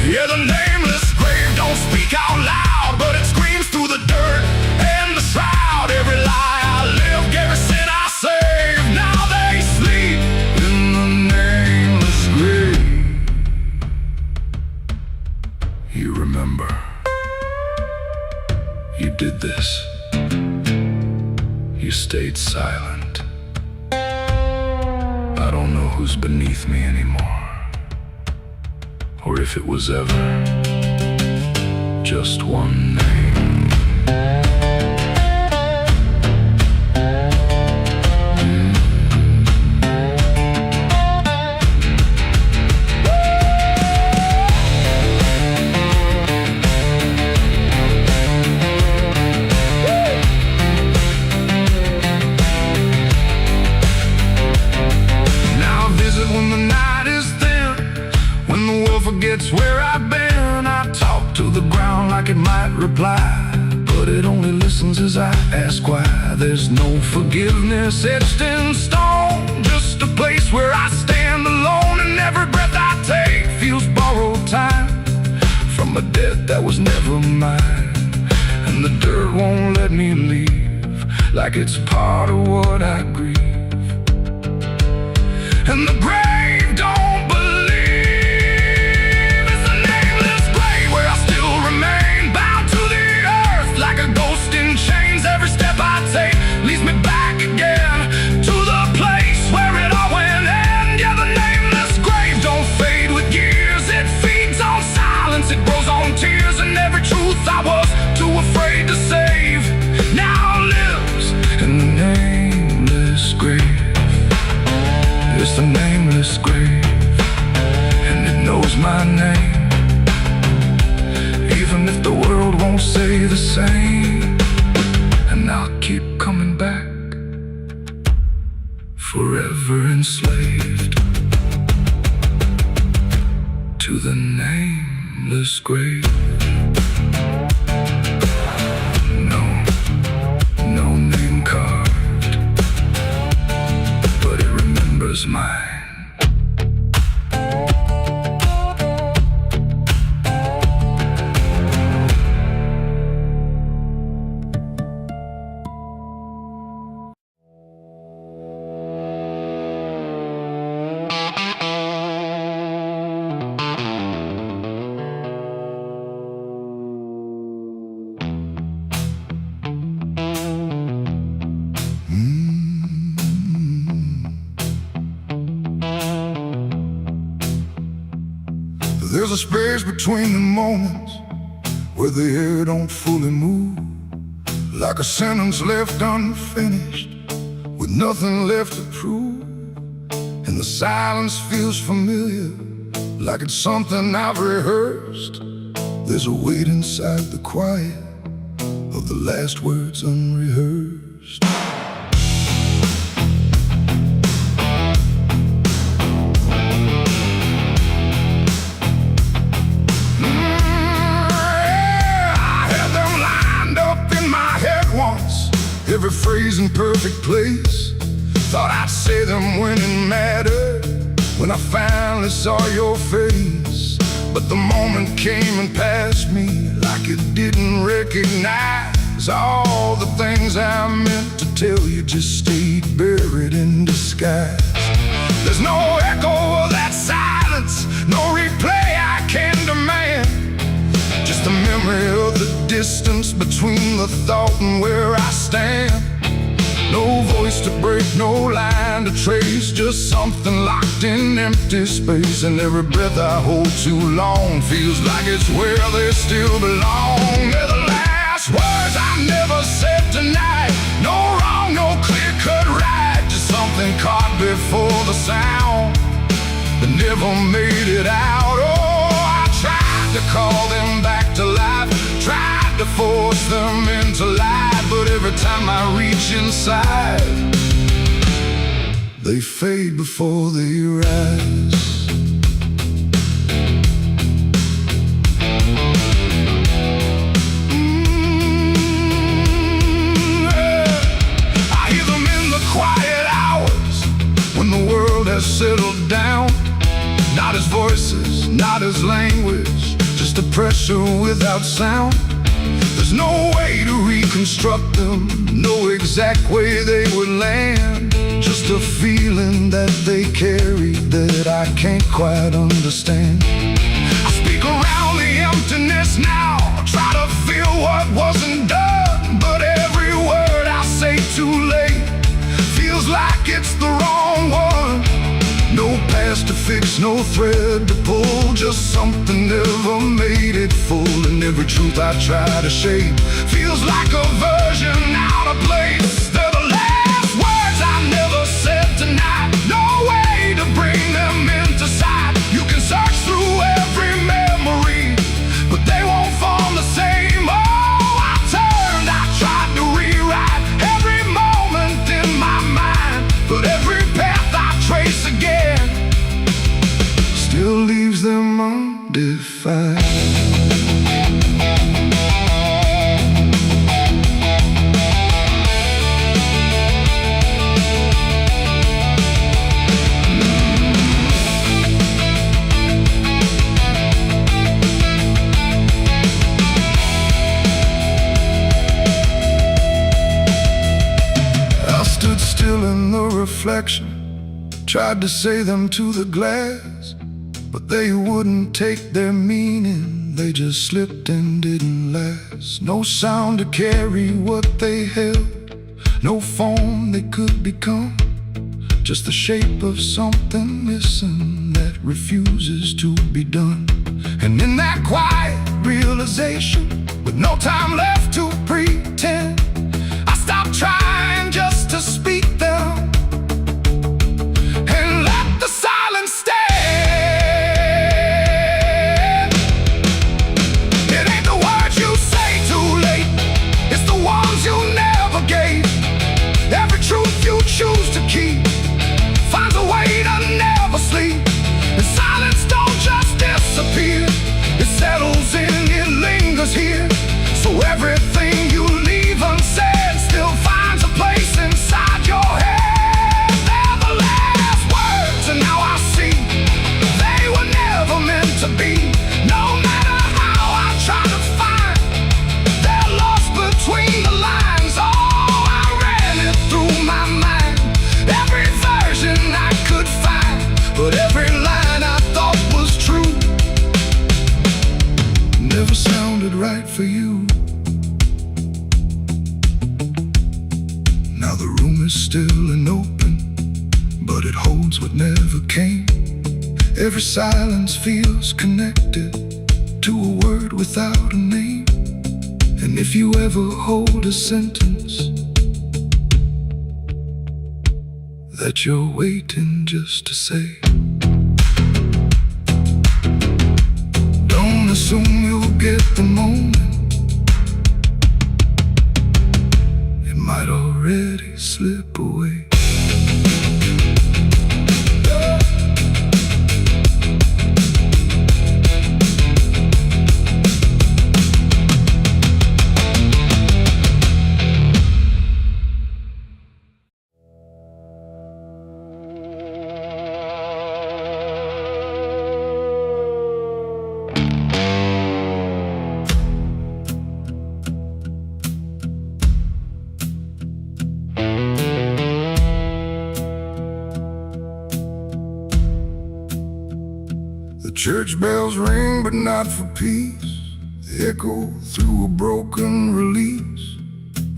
Yeah, the nameless grave don't speak out loud, but it screams through the dirt and the shroud. Every lie I lived, every sin I saved, now they sleep in the nameless grave. You remember, you did this. stayed silent. I don't know who's beneath me anymore, or if it was ever just one name. Forgets where I've been. I talk to the ground like it might reply, but it only listens as I ask why. There's no forgiveness etched in stone, just a place where I stand alone, and every breath I take feels borrowed time from a debt that was never mine. And the dirt won't let me leave, like it's part of what I grieve. And the grave don't leads me back again to the place where it all went end. Yeah, the nameless grave don't fade with years. It feeds on silence, it grows on tears, and every truth I was too afraid to save now lives in the nameless grave. It's the nameless grave, and it knows my name, even if the world won't say the same. And I'll keep coming back, forever enslaved to the nameless grave. No name carved, but it remembers mine. There's a space between the moments where the air don't fully move, like a sentence left unfinished with nothing left to prove. And the silence feels familiar, like it's something I've rehearsed. There's a weight inside the quiet of the last words unrehearsed. Every phrase in perfect place. Thought I'd say them when it mattered, when I finally saw your face. But the moment came and passed me like it didn't recognize all the things I meant to tell you just stayed buried in disguise. There's no echo of that silence, no replay I can demand, just the memory of the distance between the thought and where I stand. No voice to break, no line to trace, just something locked in empty space. And every breath I hold too long feels like it's where they still belong. They're the last words I never said tonight. No wrong, no clear-cut right, just something caught before the sound that never made it out. Oh, I tried to call them back to life, tried to force them into light, but every time I reach inside, they fade before they rise. I hear them in the quiet hours when the world has settled down. Not as voices, not as language, just a pressure without sound. There's no way to reconstruct them, no exact way they would land, just a feeling that they carry that I can't quite understand. I speak around the emptiness now, try to feel what wasn't done, but every word I say too late no thread to pull, just something never made it full. And every truth I try to shape feels like a version out of place. They're the last words I never said tonight. No way to bring them into sight. You can search through every memory, but they won't form the same. Oh, I turned, I tried to rewrite every moment in my mind, but every path I trace again still leaves them undefined. I stood still in the reflection, tried to say them to the glass, but they wouldn't take their meaning. They just slipped and didn't last. No sound to carry what they held, no form they could become, just the shape of something missing that refuses to be done. And in that quiet realization, with no time left to pretend, I stopped trying just to speak them and let the silence stand. Choose to keep finds a way to never sleep. And silence don't just disappear, it settles in, it lingers here. So everything you leave unsaid still finds a place inside your head. They're the last words, and now I see they were never meant to be. No matter how I try to find, they're lost between the lines. Oh, I ran it through my mind, every version I could find, but every line I thought was true never sounded right for you. Now the room is still and open, but it holds what never came. Every silence feels connected to a word without a name. And if you ever hold a sentence that you're waiting just to say, don't assume you'll get the moment, it might already slip away. Church bells ring, but not for peace. They echo through a broken release,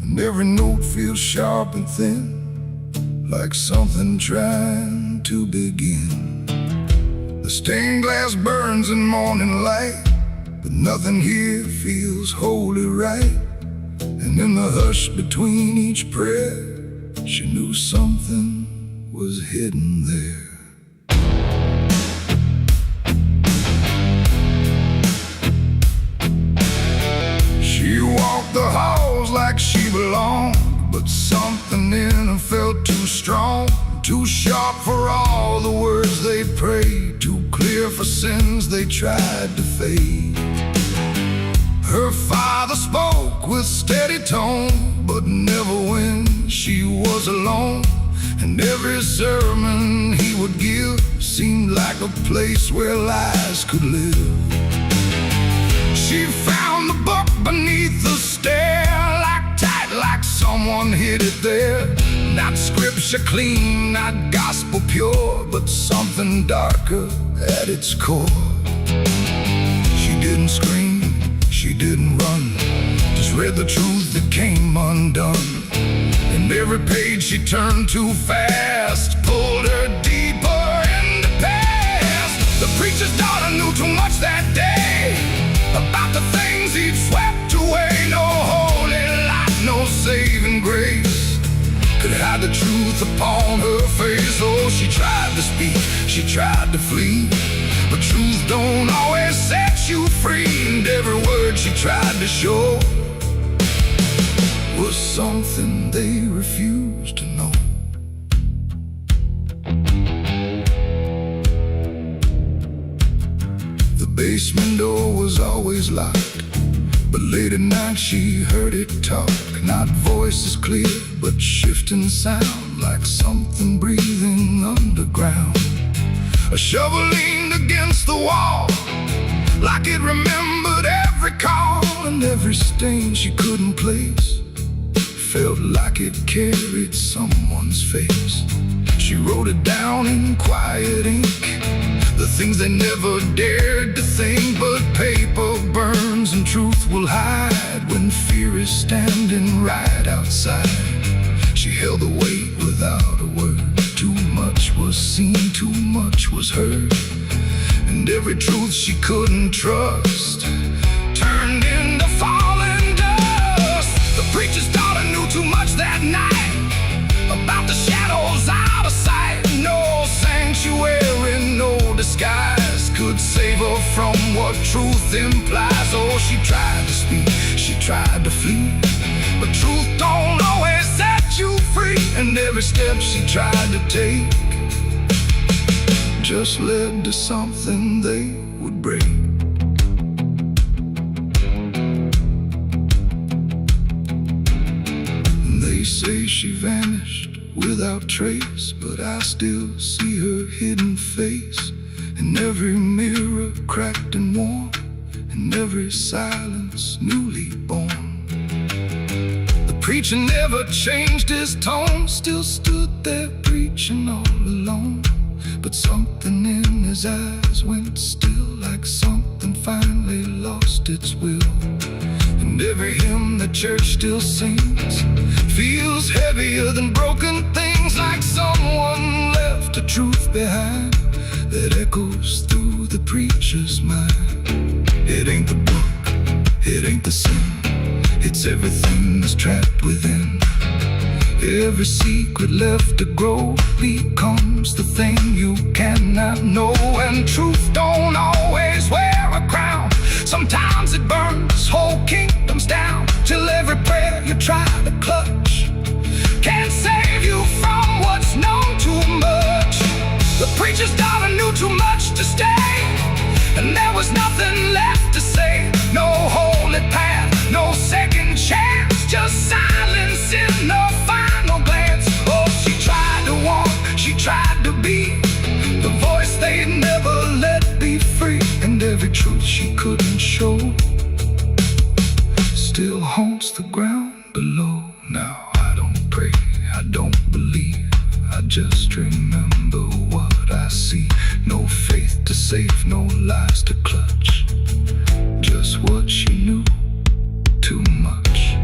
and every note feels sharp and thin, like something trying to begin. The stained glass burns in morning light, but nothing here feels wholly right. And in the hush between each prayer, she knew something was hidden there. She walked the halls like she belonged, but something in her felt too strong, too sharp for all the words they prayed, too clear for sins they tried to fade. Her father spoke with steady tone, but never when she was alone. And every sermon he would give seemed like a place where lies could live. She found the book beneath the stair, like tight, like someone hid it there. Not scripture clean, not gospel pure, but something darker at its core. She didn't scream, she didn't run, just read the truth that came undone. And every page she turned too fast pulled her deeper into past. truth upon her face. Oh, she tried to speak, she tried to flee, but truth don't always set you free. And every word she tried to show was something they refused to know. The basement door was always locked, but late at night she heard it talk. Not voices clear, but shifting sound, like something breathing underground. A shovel leaned against the wall, like it remembered every call. And every stain she couldn't place felt like it carried someone's face. She wrote it down in quiet ink, the things they never dared to think. But paper burns and truth will hide when fear is standing right outside. She held the weight without a word. Too much was seen, too much was heard, and every truth she couldn't trust turned into falling dust. The preacher's daughter knew too much that night about the shadows out of sight. No sanctuary, no disguise could save her from what truth implies. Oh, she tried to speak, she tried to flee, but truth don't always set you free. And every step she tried to take just led to something they would break. They say she vanished without trace, but I still see her hidden face in every mirror cracked and worn, in every silence newly born. The preacher never changed his tone, still stood there preaching all alone. But something in his eyes went still, like something finally lost its will. And every hymn the church still sings feels heavier than broken things, like someone left a truth behind that echoes through the preacher's mind. It ain't the book, it ain't the sin, it's everything that's trapped within. Every secret left to grow becomes the thing you cannot know. And truth don't always wear a crown, sometimes it burns whole kingdoms down, till every prayer you try to clutch can't save you from what's known too much. The preacher's daughter knew too much to stay, and there was nothing left to say. No holy path, no second chance, just silence in the final glance. Oh, she tried to walk, she tried to be the voice they'd never let be free. And every truth she couldn't show still haunts the ground below. Now I don't pray, I don't believe, I just remember what I see. No faith to save, no lies to clutch, just what she knew, too much.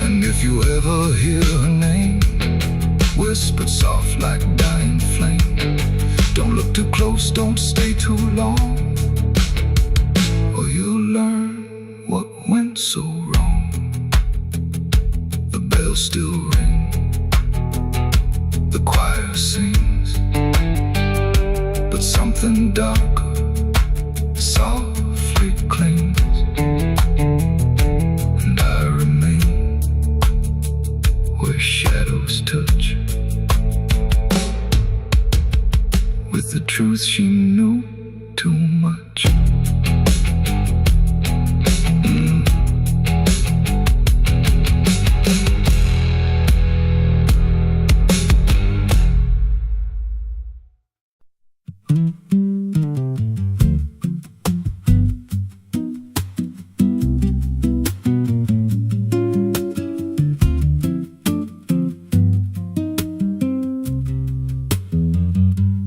And if you ever hear her name whispered soft like dying flame, don't look too close, don't stay too long, or you'll learn what went so wrong. The bells still ring, the choir sings, but something darker softly clings. And I remain where shadows touch, with the truth she knew too much.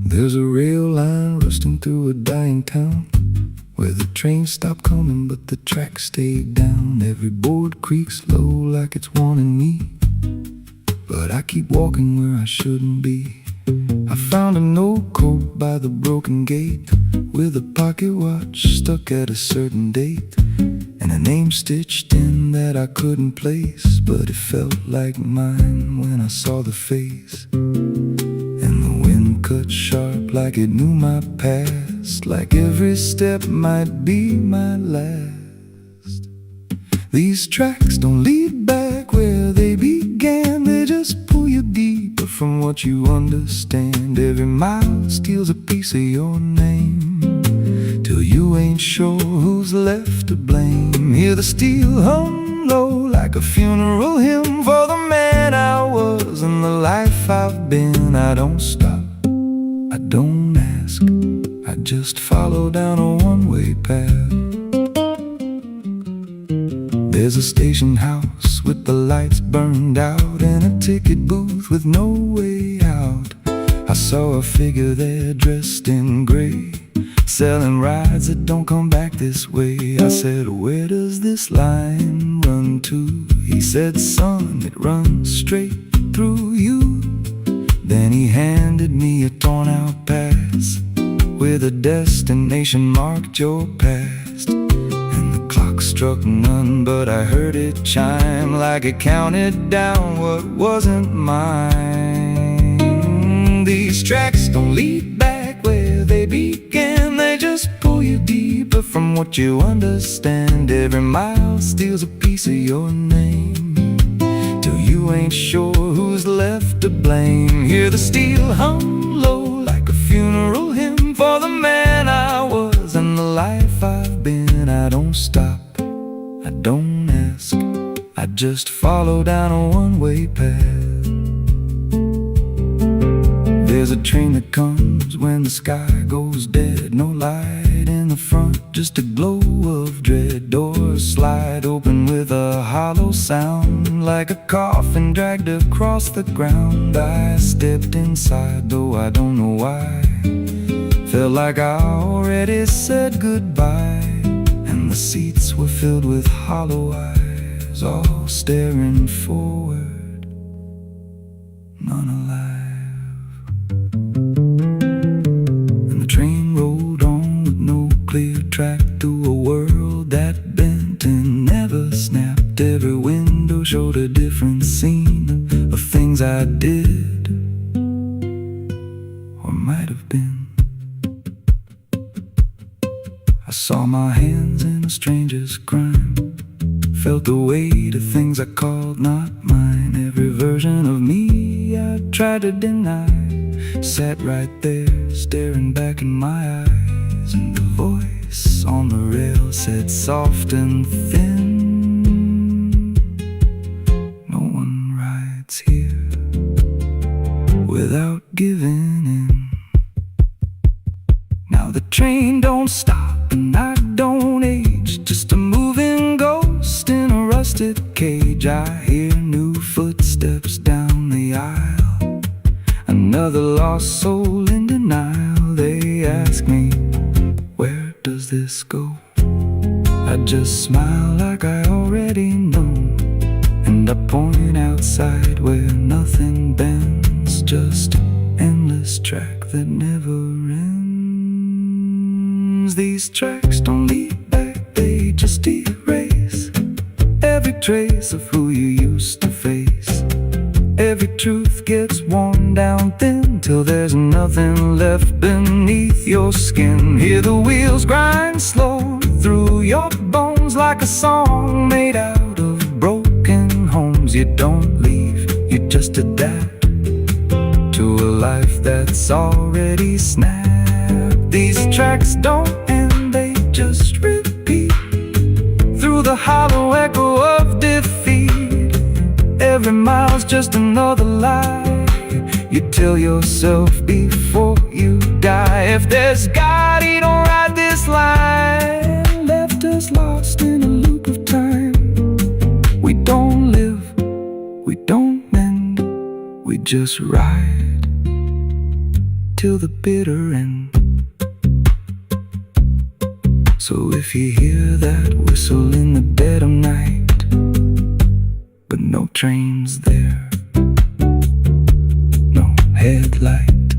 There's a rail line rusting through a dying town, where the trains stop coming but the tracks stay down. Every board creaks low like it's warning me, but I keep walking where I shouldn't be. I found a note coat by the broken gate, with a pocket watch stuck at a certain date. and a name stitched in that I couldn't place, but it felt like mine when I saw the face. And the wind cut sharp like it knew my past, like every step might be my last. These tracks don't lead back where they began, they just pull you deeper from what you understand. Every mile steals a piece of your name, till you ain't sure who's left to blame. Hear the steel hum low like a funeral hymn for the man I was and the life I've been. I don't stop, I don't ask, I just follow down a one-way path. There's a station house with the lights burned out and a ticket booth with no way out. I saw a figure there dressed in gray, selling rides that don't come back this way. I said, where does this line run to? He said, son, it runs straight through you. Then he handed me a torn out pass with a destination marked your past. And the clock struck none, but I heard it chime like it counted down what wasn't mine. These tracks don't lead back where they began, they just pull you deeper from what you understand. Every mile steals a piece of your name, till you ain't sure who's left to blame. Hear the steel hum low like a funeral hymn for the man I was and the life I've been. I don't stop, I don't ask, I just follow down a one-way path. There's a train that comes when the sky goes dead, no light in the front, just a glow of dread. Doors slide open with a hollow sound, like a coffin dragged across the ground. I stepped inside, though I don't know why. Felt like I already said goodbye, and the seats were filled with hollow eyes, all staring forward, none alive. And the train rolled on with no clear track through a world that bent and never snapped. Every window showed a different scene of things I did or might have been. I saw my hands in a stranger's crime, felt the weight of things I called not mine. Every version of me I tried to deny sat right there, staring back in my eyes. And the voice on the rail said soft and thin, no one rides here without giving in. Now the train don't stop and I don't age, just a moving ghost in a rusted cage. I hear new footsteps down the aisle, another lost soul in denial. They ask me, where does this go? I just smile like I already know, and I point outside where nothing bends, just an endless track that never ends. These tracks don't lead back, they just erase every trace of who you used to face. Every truth gets worn down thin, till there's nothing left beneath your skin. Hear the wheels grind slow through your bones, like a song made out of broken homes. You don't leave, you just adapt to a life that's already snapped. These tracks don't end, they just repeat through the hollow echo of defeat. Every mile's just another lie you tell yourself before you die. If there's God, he don't write this line, left us lost in a loop of time. We don't live, we don't mend, we just ride till the bitter end. So if you hear that whistle in the dead of night, but no train's there, no headlight,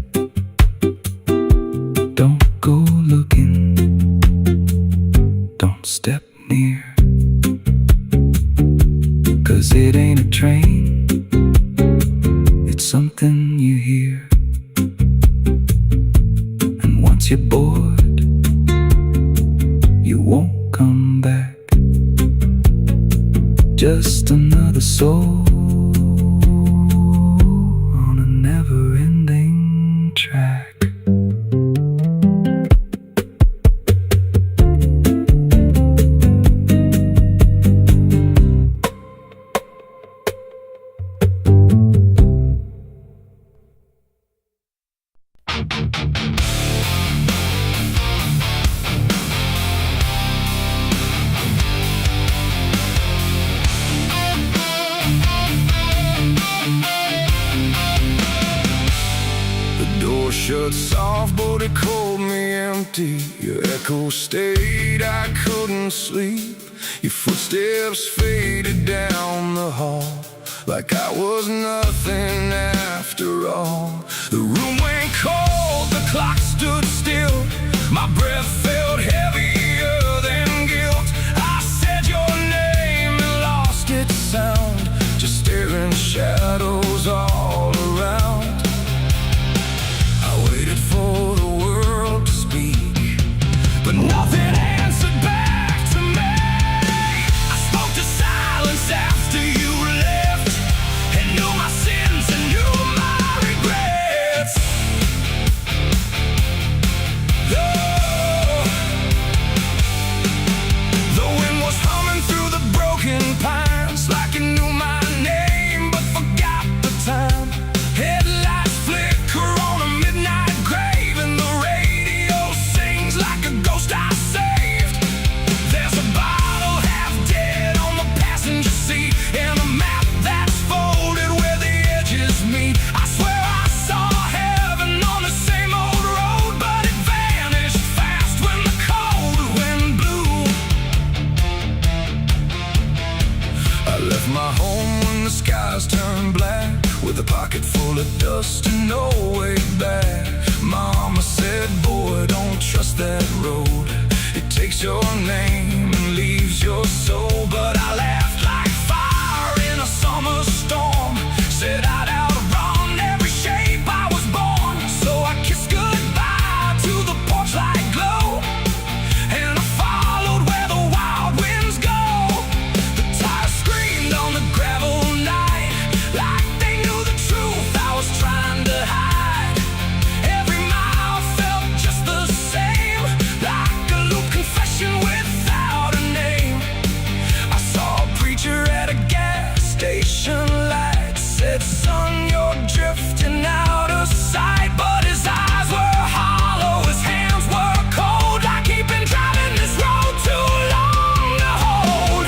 don't go looking, don't step near. once you're bored, you won't come back. Just another soul on a never-ending track. Shut soft, but it called me empty. Your echo stayed, I couldn't sleep. Your footsteps faded down the hall like I was nothing after all. The room went cold, the clock stood still. My breath felt heavier than guilt. I said your name and lost its sound, just staring shadows all around. Waited for the world to speak, but nothing answered back to me. I spoke to silence after you left, and knew my sins and knew my regrets. The wind was humming through the broken pines, like it knew my name but forgot the time. Headlights flicker on a midnight grave, and the radio sings like a ghost I saved. There's a bottle half dead on the passenger seat, and a map that's folded where the edges meet. I swear I saw heaven on the same old road, but it vanished fast when the cold wind blew. I left my home when the skies turned black, with a pocket full of dust and no way back. Mama said, boy, don't trust that road. It takes your name and leaves your soul. But I laughed like fire in a summer storm, said I'd outrun every shape I was born. So I kissed goodbye to the porch light glow, and I followed where the wild winds go. The tires screamed on the gravel night, like they knew the truth I was trying to hide. Every mile felt just the same, like a loop confession without a name. I saw a preacher at a gas station light, said, son, you're drifting out of sight. But his eyes were hollow, his hands were cold, like he'd been driving this road too long to hold.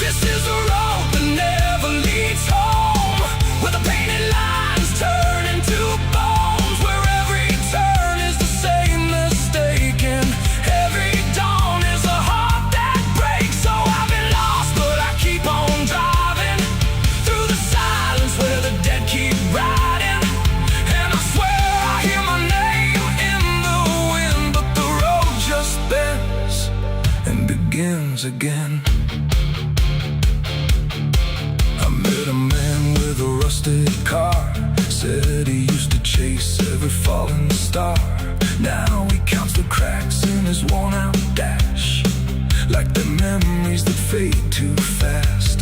This is a road that never leads home, where the painted lines turn into bones, where every turn is the same mistake, and every dawn is a heart that breaks. So I've been lost, but I keep on driving through the silence where the dead keep riding. And I swear I hear my name in the wind, but the road just bends and begins again. I met a man with a rusted car, said he used to chase every falling star. Now he counts the cracks in his worn-out dash, like the memories that fade too fast.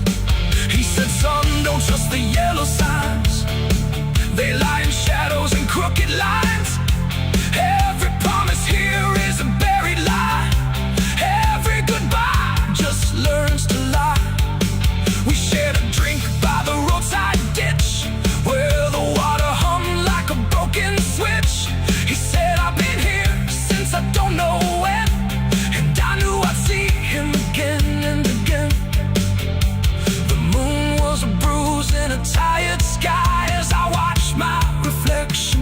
He said, son, don't trust the yellow signs, they lie in shadows and crooked lines. Every promise here is a buried lie, every goodbye just learns to lie. We shared a drink by the roadside ditch, where the water hummed like a broken switch. He said, I've been here since I don't know when, and I knew I'd see him again and again. The moon was a bruise in a tired sky as I watched my reflection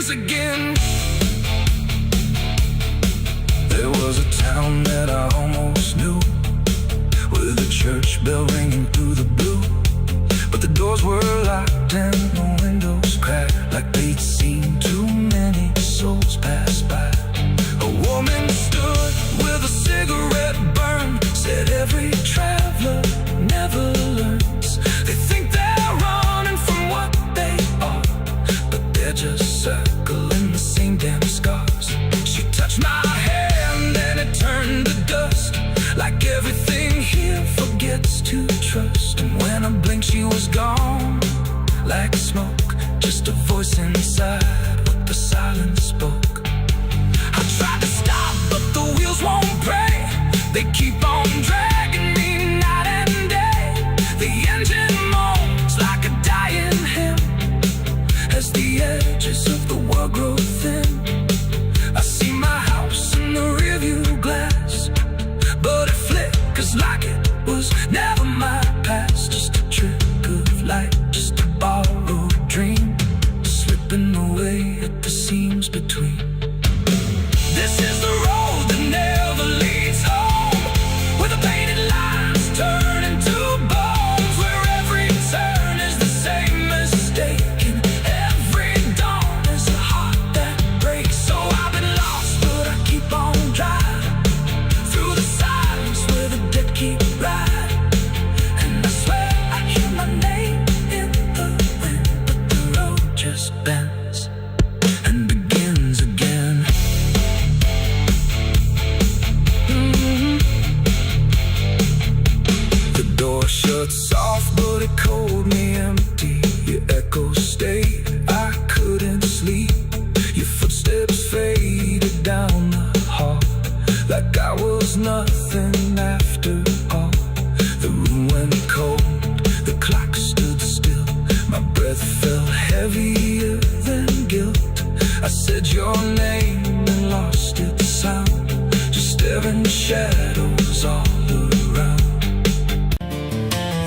begins again. There was a town that I almost knew, with a church bell ringing through the blue. But the doors were locked and the windows cracked, like they'd seen too many souls pass by. A woman stood with a cigarette burn, said every traveler never learns. They think they're running from what they are, but they're just circling the same damn scars. She touched my hand and it turned to dust, like everything here forgets to trust. And when I blinked she was gone, like smoke, just a voice inside what the silence spoke. I tried to stop but the wheels won't break, they keep on dragging me night and day. The engine moans like a dying hymn as the edges of the world grow thin. I see my house in the rearview glass, but it flickers like it was never my past. Just a trick of light, just a borrowed dream, slipping away at the seams between. This is the road that never leads home, where the painted lines turn into bones, where every turn is the same mistake, and every dawn is a heart that breaks. So I've been lost, but I keep on driving through the silence where the dead keep riding. And I swear I hear my name in the wind, but the road just bends and begins again. The door shut soft, but it cold me empty. Your echo stayed, I couldn't sleep. Your footsteps faded down the hall, like I was nothing after all. The room went cold, the clock stood still. My breath felt heavier than guilt. I said your name and lost its sound, just staring shadows all around.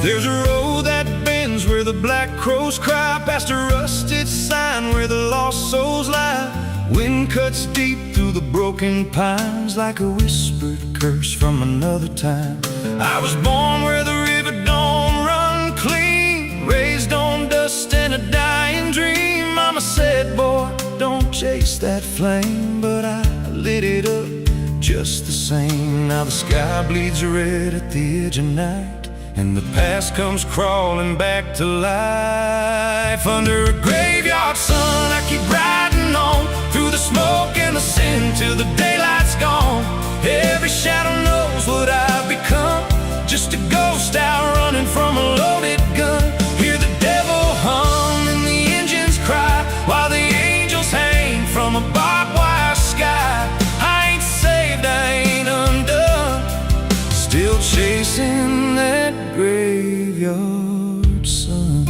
There's a road that bends where the black crows cry, past a rusted sign where the lost souls lie. Wind cuts deep through the broken pines, like a whispered curse from another time. I was born where the river don't run clean, raised on dust and a dying dream. Mama said, boy, don't chase that flame, but I lit it up just the same. Now the sky bleeds red at the edge of night, and the past comes crawling back to life. Under a graveyard sun, I keep riding on, through the smoke and the sin till the daylight's gone. Every shadow knows what I've become, just a ghost out running from a loaded gun. Hear the devil hum and the engines cry, while the angels hang from a barbed wire sky. I ain't saved, I ain't undone, still chasing that graveyard sun.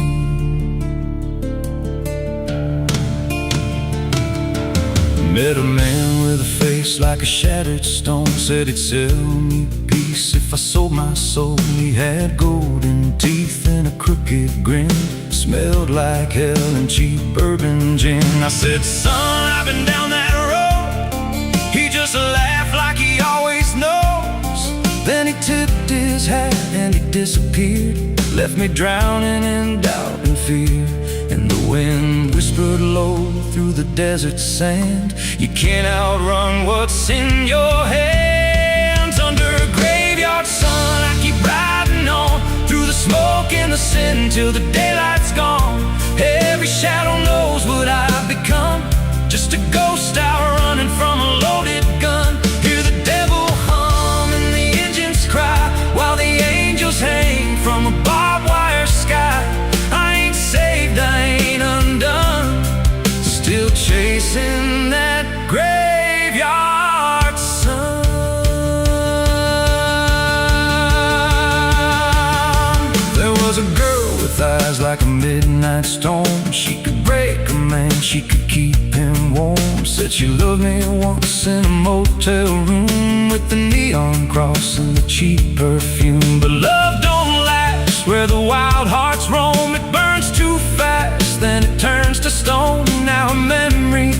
Met a man with a face like a shattered stone, said he'd sell me peace if I sold my soul. He had golden teeth and a crooked grin, smelled like hell and cheap bourbon gin. I said, son, I've been down that road. He just laughed like he always knows. Then he tipped his hat and he disappeared, left me drowning in doubt and fear. And the wind whispered low through the desert sand, you can't outrun what's in your hands. Under a graveyard sun, I keep riding on, through the smoke and the sin till the daylight's gone. Every shadow knows what I've become, just a ghost out running from a loaded gun. Hear the devil hum and the engines cry, while the angels hang from a barbed wire sky. I ain't saved, I ain't undone, still chasing that graveyard sun. There was a girl with eyes like a midnight storm. She could break a man, she could keep him warm. Said she loved me once in a motel room, with the neon cross and the cheap perfume. But love don't last where the wild hearts roam. It burns too fast, then it turns to stone. Now a memory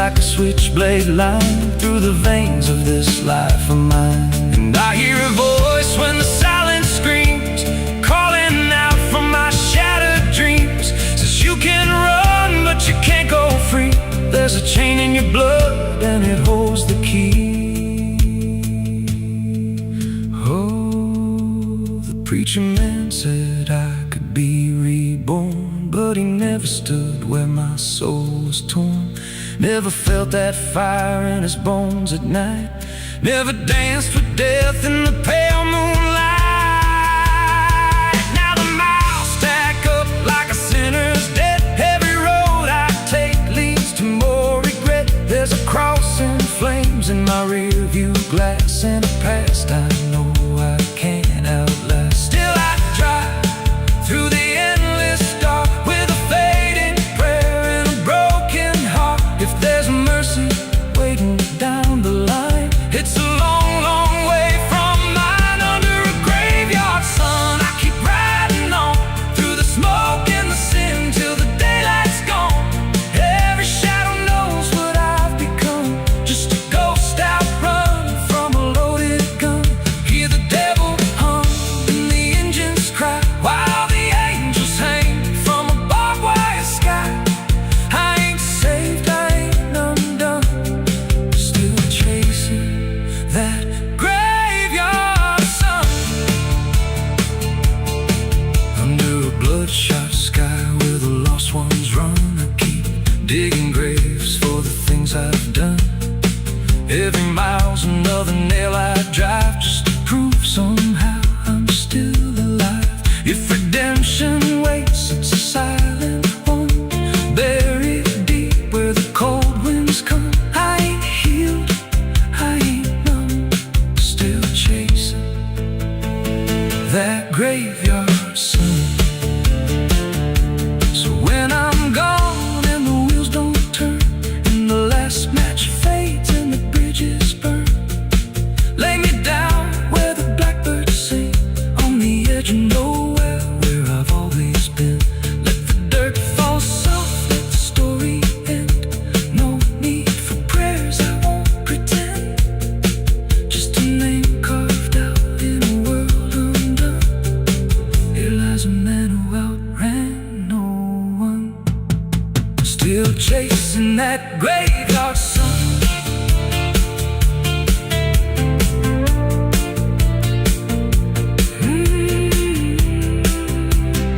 like a switchblade line through the veins of this life of mine. And I hear a voice when the silence screams, calling out from my shattered dreams. Says you can run, but you can't go free. There's a chain in your blood and it holds the key. Oh, the preacher man said I could be reborn, but he never stood where my soul was torn. Never felt that fire in his bones at night. Never danced with death in the pale moonlight. Now the miles stack up like a sinner's debt. Every road I take leads to more regret. There's a cross and flames in my rear view glass, and a past I know I can't outlast. Still I drive through the endless dark with a fading prayer and a broken heart. If there's mercy waiting down the line, it's a long, long way from mine. Under a graveyard sun, I keep riding on through the smoke and the sin till the daylight's gone. Every shadow knows what I've become, just a ghost out running from a loaded gun. Hear the devil hum and the engines cry while the angels hang from a barbed wire sky. I ain't saved, I ain't undone, still chasing that graveyard sun. Under a bloodshot sky where the lost ones run, I keep digging graves for the things I've done. Every mile's another nail I drive, just to prove somehow I'm still alive. If redemption waits, it's a silent one, buried deep where the cold winds come. I ain't healed, I ain't numb, still chasing that graveyard sun. So when I'm gone and the wheels don't turn, and the last match fades and the bridges burn, lay me down where the blackbirds sing, on the edge of nowhere where I've always been. Let the dirt fall soft, let the story end. No need for prayers, I won't pretend. Just a name carved out in a world undone. Here lies a man who outran no one, still chasing that graveyard sun.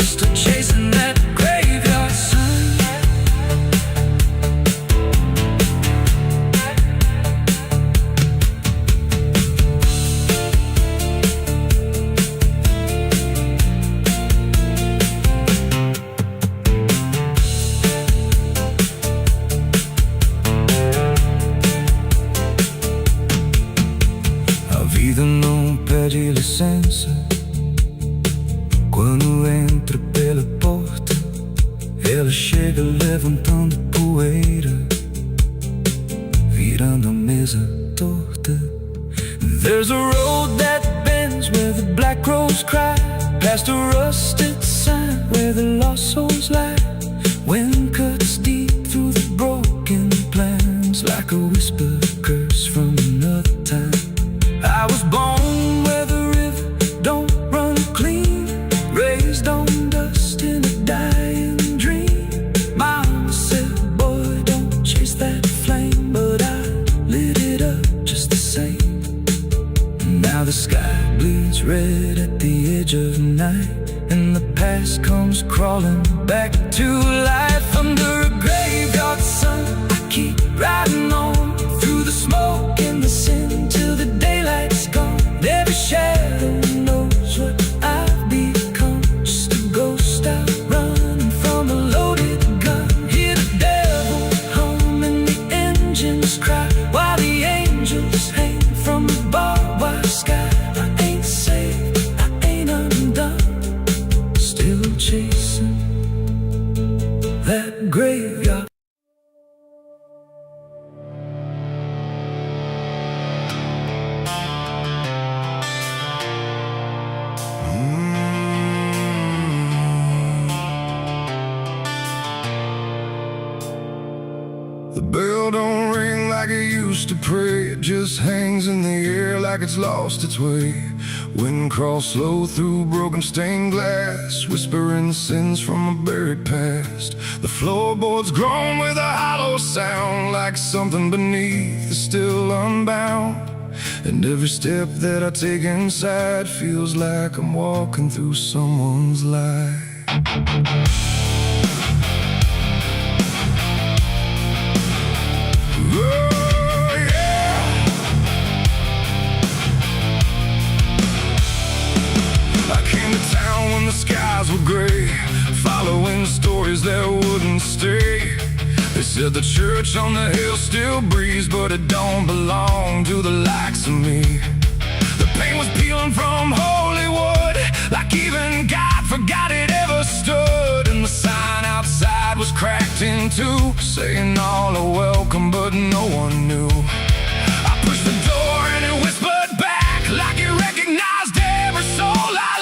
Still chasing that graveyard sun. A vida não pede licença quando entra pela porta. Ela chega levantando poeira, virando a mesa torta. There's a road that bends where the black crows cry, past a rusted sign where the lost souls lie. Wind cuts deep through the broken plans, like a whisper curse from another time. I was born where the river don't run clean, raised on dust in a dying dream. Mama said, boy, don't chase that flame, but I lit it up just the same. Now the sky bleeds red at the edge of night, and the past comes crawling back to life. Under a graveyard sun, I keep riding on through the smoke and the sin till the daylight's gone. Every shadow knows what I've become, just a ghost out running from a loaded gun. Hear the devil hum and the engines cry while the angels hang from the barbed wire sky. I ain't saved, I ain't undone, still chasing that graveyard. The bell don't like it used to pray. It just hangs in the air like it's lost its way. Wind crawls slow through broken stained glass, whispering sins from a buried past. The floorboards groan with a hollow sound, like something beneath is still unbound. And every step that I take inside feels like I'm walking through someone's life. When the skies were gray, following stories that wouldn't stay. They said the church on the hill still breathes, but it don't belong to the likes of me. The paint was peeling from Hollywood, like even God forgot it ever stood. And the sign outside was cracked in two, saying all are welcome, but no one knew. I pushed the door and it whispered back, like it recognized every soul I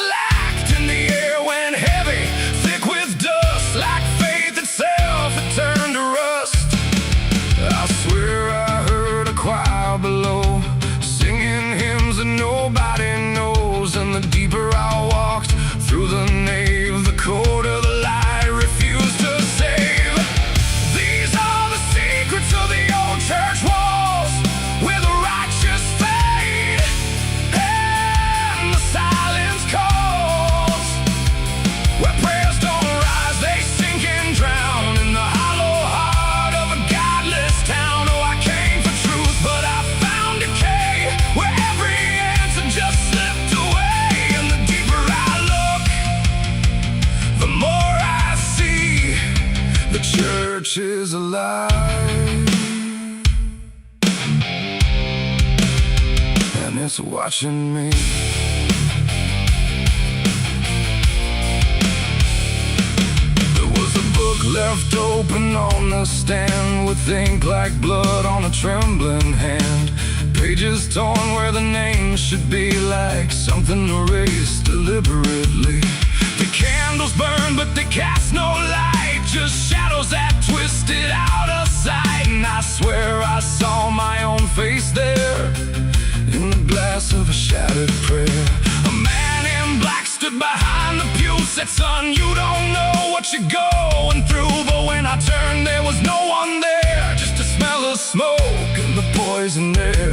is alive, and it's watching me. There was a book left open on the stand, with ink like blood on a trembling hand. Pages torn where the name should be, like something erased deliberately. The candles burn, but they cast no light, just shadows that twisted out of sight. And I swear I saw my own face there, in the glass of a shattered prayer. A man in black stood behind the pew, said, son, you don't know what you're going through. But when I turned, there was no one there, just a smell of smoke and the poison air.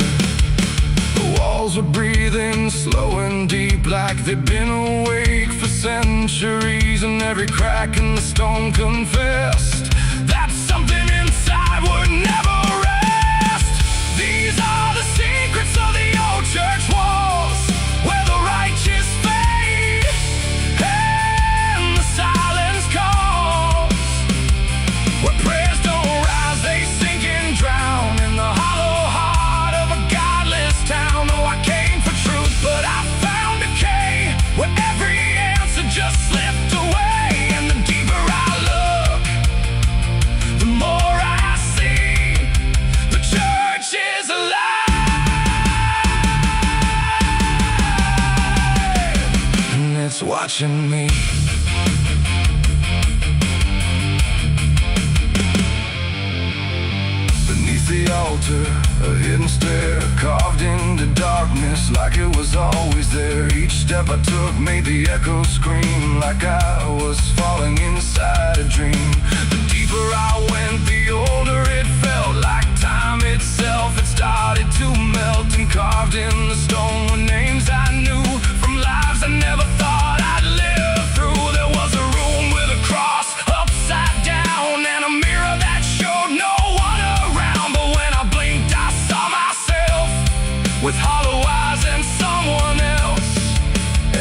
The walls were breathing slow and deep, like they'd been awake for centuries. And every crack in the stone confessed that something inside would never rest. These are the secrets of the old church walls, where the righteous fade and the silence calls, where prayers don't rise, they sink and drown in the hollow heart of a godless town. Oh, I came for truth, but I found decay, where every answer just slipped away. And the deeper I look, the more I see the church is alive, and it's watching me. Beneath the altar, a hidden stair, carved into darkness like it was always there. Each step I took made the echo scream, like I was falling inside a dream. The deeper I went, the older it felt, like time itself had started to melt. And carved in the stone were names I knew, from lives I never thought I'd live through. There was a room with a cross upside down, and a mirror that showed no one around. But when I blinked, I saw myself with hollow eyes and someone else.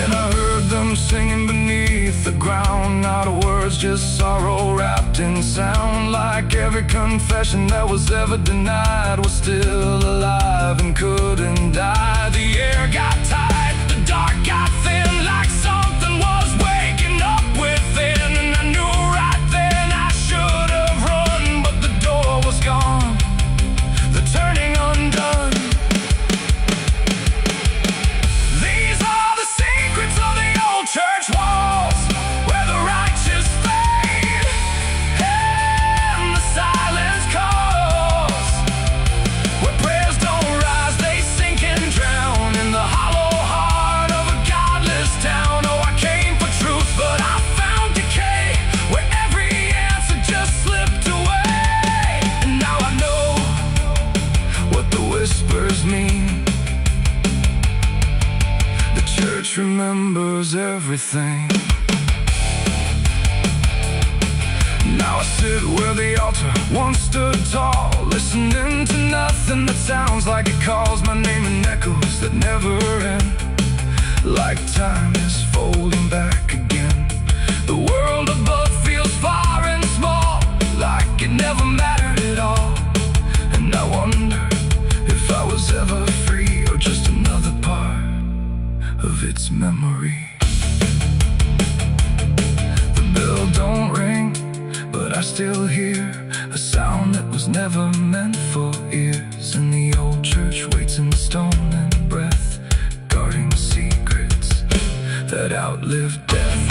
And I heard them singing beneath the ground, not a words, just sorrow wrapped in sound. Like every confession that was ever denied was still alive and couldn't die. The air got tight, the dark got thin, like something was waking up within. And I knew right then I should have run, but the door was gone, the turning undone. These are the secrets of the old church walls, where the righteous fade and the silence calls, everything. Now I sit where the altar once stood tall, listening to nothing that sounds like it calls my name in echoes that never end. Like time is folding back again. The world above feels far and small, like it never mattered at all. And I wonder if I was ever free, or just another part of its memory. The bell don't ring, but I still hear a sound that was never meant for ears. And the old church waits in stone and breath, guarding secrets that outlive death.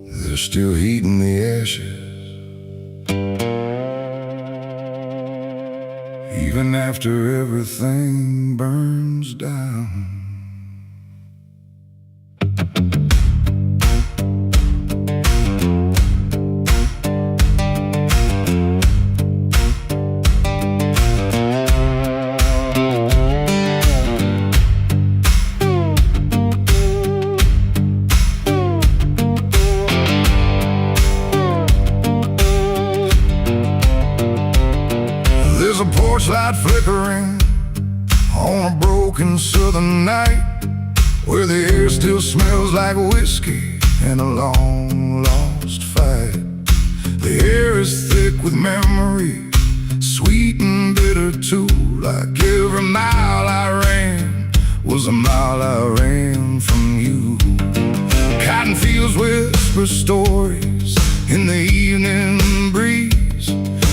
There's still heat in the ashes, even after everything burns down. There's a porch light flickering on a broken southern night, where the air still smells like whiskey and a long lost fight. The air is thick with memory, sweet and bitter too. Like every mile I ran was a mile I ran from you. Cotton fields whisper stories in the evening breeze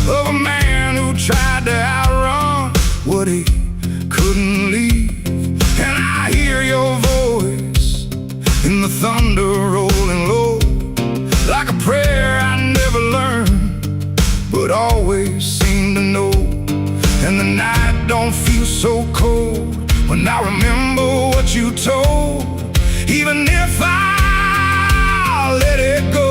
of a man who tried to outrun what he couldn't leave. And I hear your voice in the thunder rolling low, like a prayer I never learned, but always seem to know. And the night don't feel so cold when I remember what you told, even if I let it go.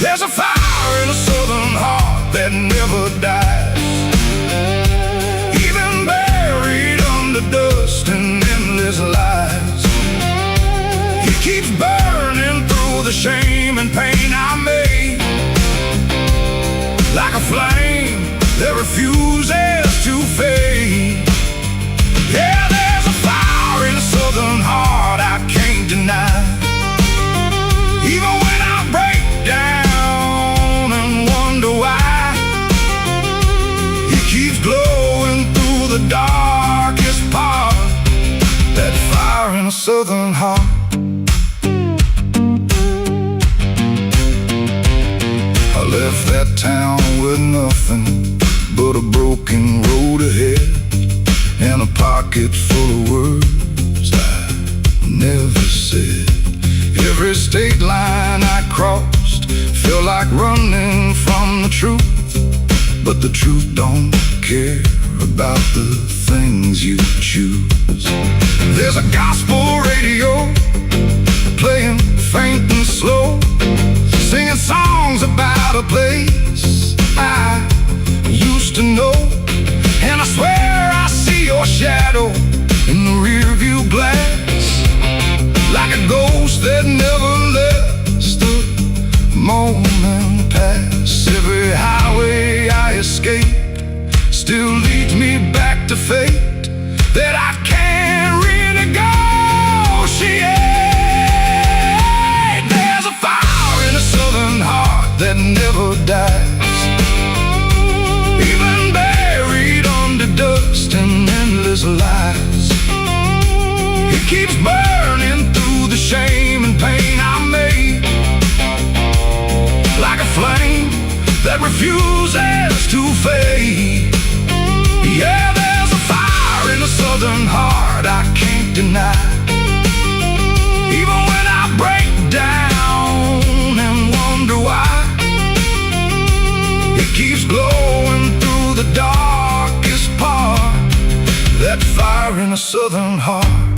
There's a fire in a southern heart that never dies, even buried under dust and endless lies. It keeps burning through the shame and pain I made, like a flame that refuses to fade. Yeah, there's a fire in a southern heart I can't deny, even when I break down and wonder why. It keeps glowing through the darkest part, that fire in a southern heart. I left that town with nothing but a broken road ahead, and a pocket full of words I never said. Every state line I crossed felt like running from the truth, but the truth don't care about the things you choose. There's a gospel radio playing faint and slow, singing songs about a place I used to know. And I swear I see your shadow in the rearview glass, like a ghost that never lets the moment pass. Every highway I escape still leads me back to fate that I can't renegotiate. There's a fire in a southern heart that never dies, even buried under dust and endless lies. It keeps burning through the shame and pain I made, like a flame that refuses to fade. Yeah, there's a fire in a southern heart I can't deny, even when I break down and wonder why. It keeps glowing through the darkest part, that fire in a southern heart.